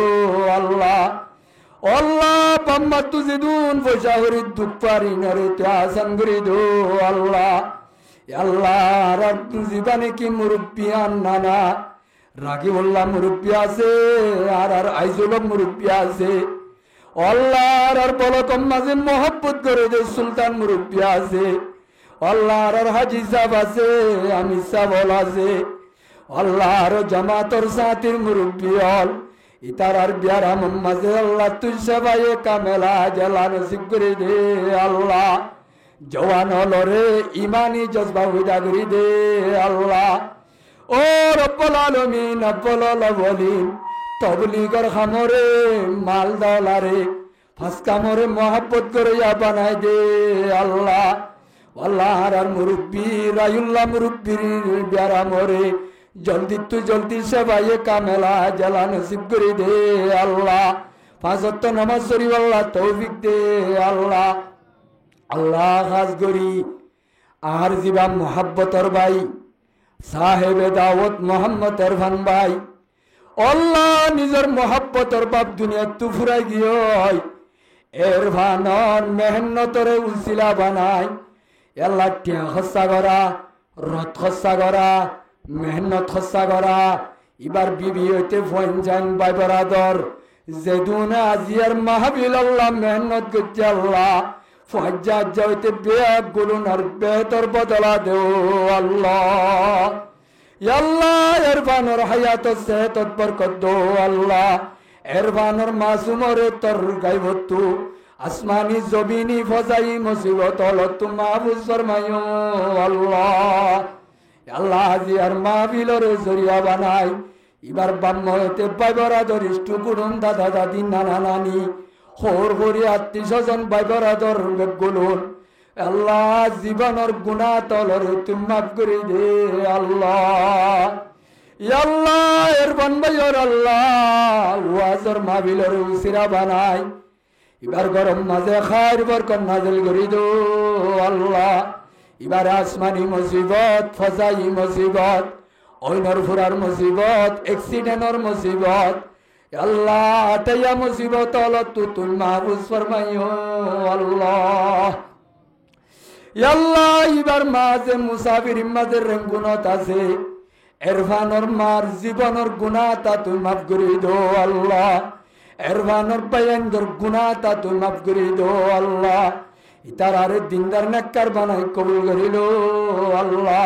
আল্লাহ আল্লাহ বাম্মা তুজি দুন পয়সা হরি দুঃখ পারি নরে তে আসান করে দো আল্লাহ আল্লাহ আর জীবনে কি মুরব্বী আন্নানা রাকিবুল্লাহ মুরব্বী আছে আর আইজুল মুরব্বী আছে আল্লাহ আর বলকম মাঝে মহব্বত করে দে সুলতান মুরব্বী আছে আল্লাহ আর হাজি সাহেব আছে আমি সাবল আছে আল্লাহর জামাতর সাথীর মুরব্বী হল ইতারার বিয়ার মাঝে আল্লাহ তুই সবাই কামেলা জেলা নসিব করে দে আল্লাহ জওয়ান হলরে ইমানি জজবা হুদা করে দে আল্লাহ ও রব্বুল আলামিন রব্বুল আলামিন তবলিগর খামরে মাল দাওলারে ফাস কামরে মহব্বত করে বানাই দে আল্লাহ আল্লাহ আর মুরব্বী রায়ুল্লাহ মুরব্বীর বিয়ার মরে জলদি তুই জলদি সেবায়ে কামেলা জেলা নসিব করে দে আল্লাহ পাঁচ ওয়াক্ত নামাজ শরীফ আল্লাহ তৌফিক দে আল্লাহ আল্লাহ খাস করি আর জিবা মোহাব্বতর ভাই সাহেবে দাওয়াত মোহাম্মদ ইরফান ভাই আল্লাহ নিজের মোহাব্বতর বাপ দুনিয়া তু ফুরাই গিয়ে ইরফানর মেহনতরে উসিলা বানাই আল্লাহ টিয়া খসা করা রথ খসা করা মেহনত খসা করা এবার বিবি হইতে ফোন যান বাই বরাদর যেদুনে আজিয়ার মাহবিল আল্লাহ মেহনত করছে আল্লাহ ফজ্জা হইতে বেয়াক গুলুন আর বেহতর বদলা দেও আল্লাহ আল্লাহ ইরফানর হায়াত সেহত বরকত দো আল্লাহ ইরফানর মাসুমরে তোর গায়বত আসমানি জমিনি ফজাই মুসিবত হলত মাহফুজ ফরমাইও আল্লাহ আল্লাহ জিয়ার মাহফিলরে জরিয়া বানাই এবার বাম্মতে বাইবরাদর ইষ্টু কুড়ুন দাদা দাদি নানা নানি হোর হরি আত্মীয় স্বজন বাইবরাদর গুলুন আল্লাহ জীবনের গুণা তলরে তুমি মাফ করে দে আল্লাহ আল্লাহ ইরফান ভাইয়র আল্লাহ ওয়াজর মাহফিলরে উসিরা বানাই এবার গরম মাঝে খায়ের বরকত নাজিল করে দো আল্লাহ এবার আসমানি মুসিবত ফজাই মুসিবত ওইনর ফুরার মুসিবত অ্যাক্সিডেন্টর মুসিবত আল্লাহ আটাইয়া মুসিবত হলত তুই মাহফুজ ফরমাইও আল্লাহ আল্লাহ এবার মাঝে মুসাফির মাঝে রেঙ্গুনত আছে ইরফানর মার জীবনের গুনাহ তা তুই মাফ করে দো আল্লাহ ইরফানর বায়ানর গুনাহ তা তুই মাফ করে দো আল্লাহ ইতার আরে দিনদার নেককার বানাই কবুল করিল আল্লাহ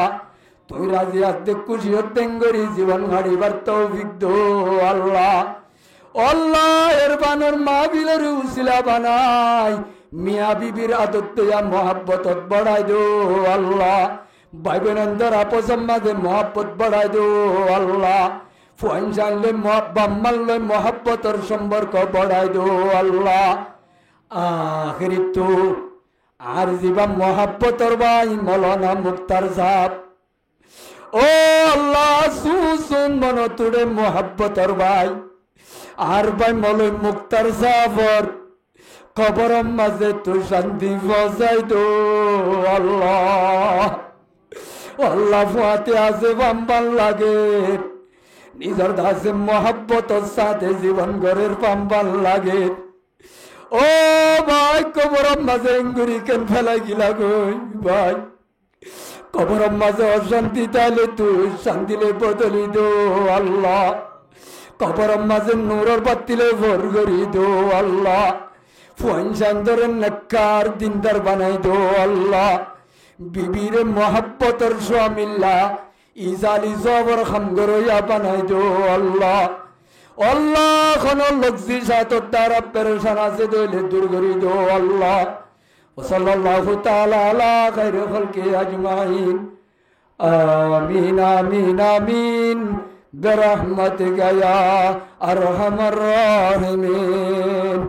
তুই রাজি আতে খুশি হতেন করি জীবন গাড়িবার তৌফিক দো আল্লাহ। আল্লাহ এর বানর মাহফিলের উসিলা বানাই মিয়া বিবির আদত দেয়া মহাব্বতত বড়াই দো আল্লাহ। ভাই বোনদের আপসের মাঝে মহাব্বত বড়াই দো আল্লাহ। ফুয়ান জানলে বাম্মানলে মহাব্বতর সম্পর্ক বড়াই দো আল্লাহ। আখিরি তো আর জীবা মহাব্বতর ভাই মৌলানা মুক্তার সাহেব ও আল্লাহ সুসুন মন তুড়ে মহাব্বতর ভাই আর ভাই মলয় মুক্তার সাহেবর কবর মাঝে তুই শান্তি বজাই দো আল্লাহ। আল্লাহ ফুয়াতে আছে বাম্বাল লাগে নিজের দাসে মহাব্বতর সাথে জীবন গড়ের পাম্বাল লাগে। ও ভাই কবর মাঝে এঙ্গুরি কেন ফেলাই গিলা গই ভাই কবর মাঝে অশান্তি তাইলে তুই শান্তিলে বদলি দো আল্লাহ। কবর মাঝে নূরের বাতিলে ভর করি দো আল্লাহ। ফুয়ান চান্দরের নেককার দিনদার বানাই দো আল্লাহ। বিবির মহাব্বতর স্বামিল্লা ইজালি জবর খামগরইয়া বানাই দো আল্লাহ। আল্লাহ কোন লক্ষ্মী সাতর দ্বারা পেরেশান আছে দইলে দূর করি দো আল্লাহ। সাল্লাল্লাহু তাআলা আলা খায়রি খালকি আজমাইন আমিন আমিন আমিন বিরহমাতিকা ইয়া আরহামার রাহিমিন।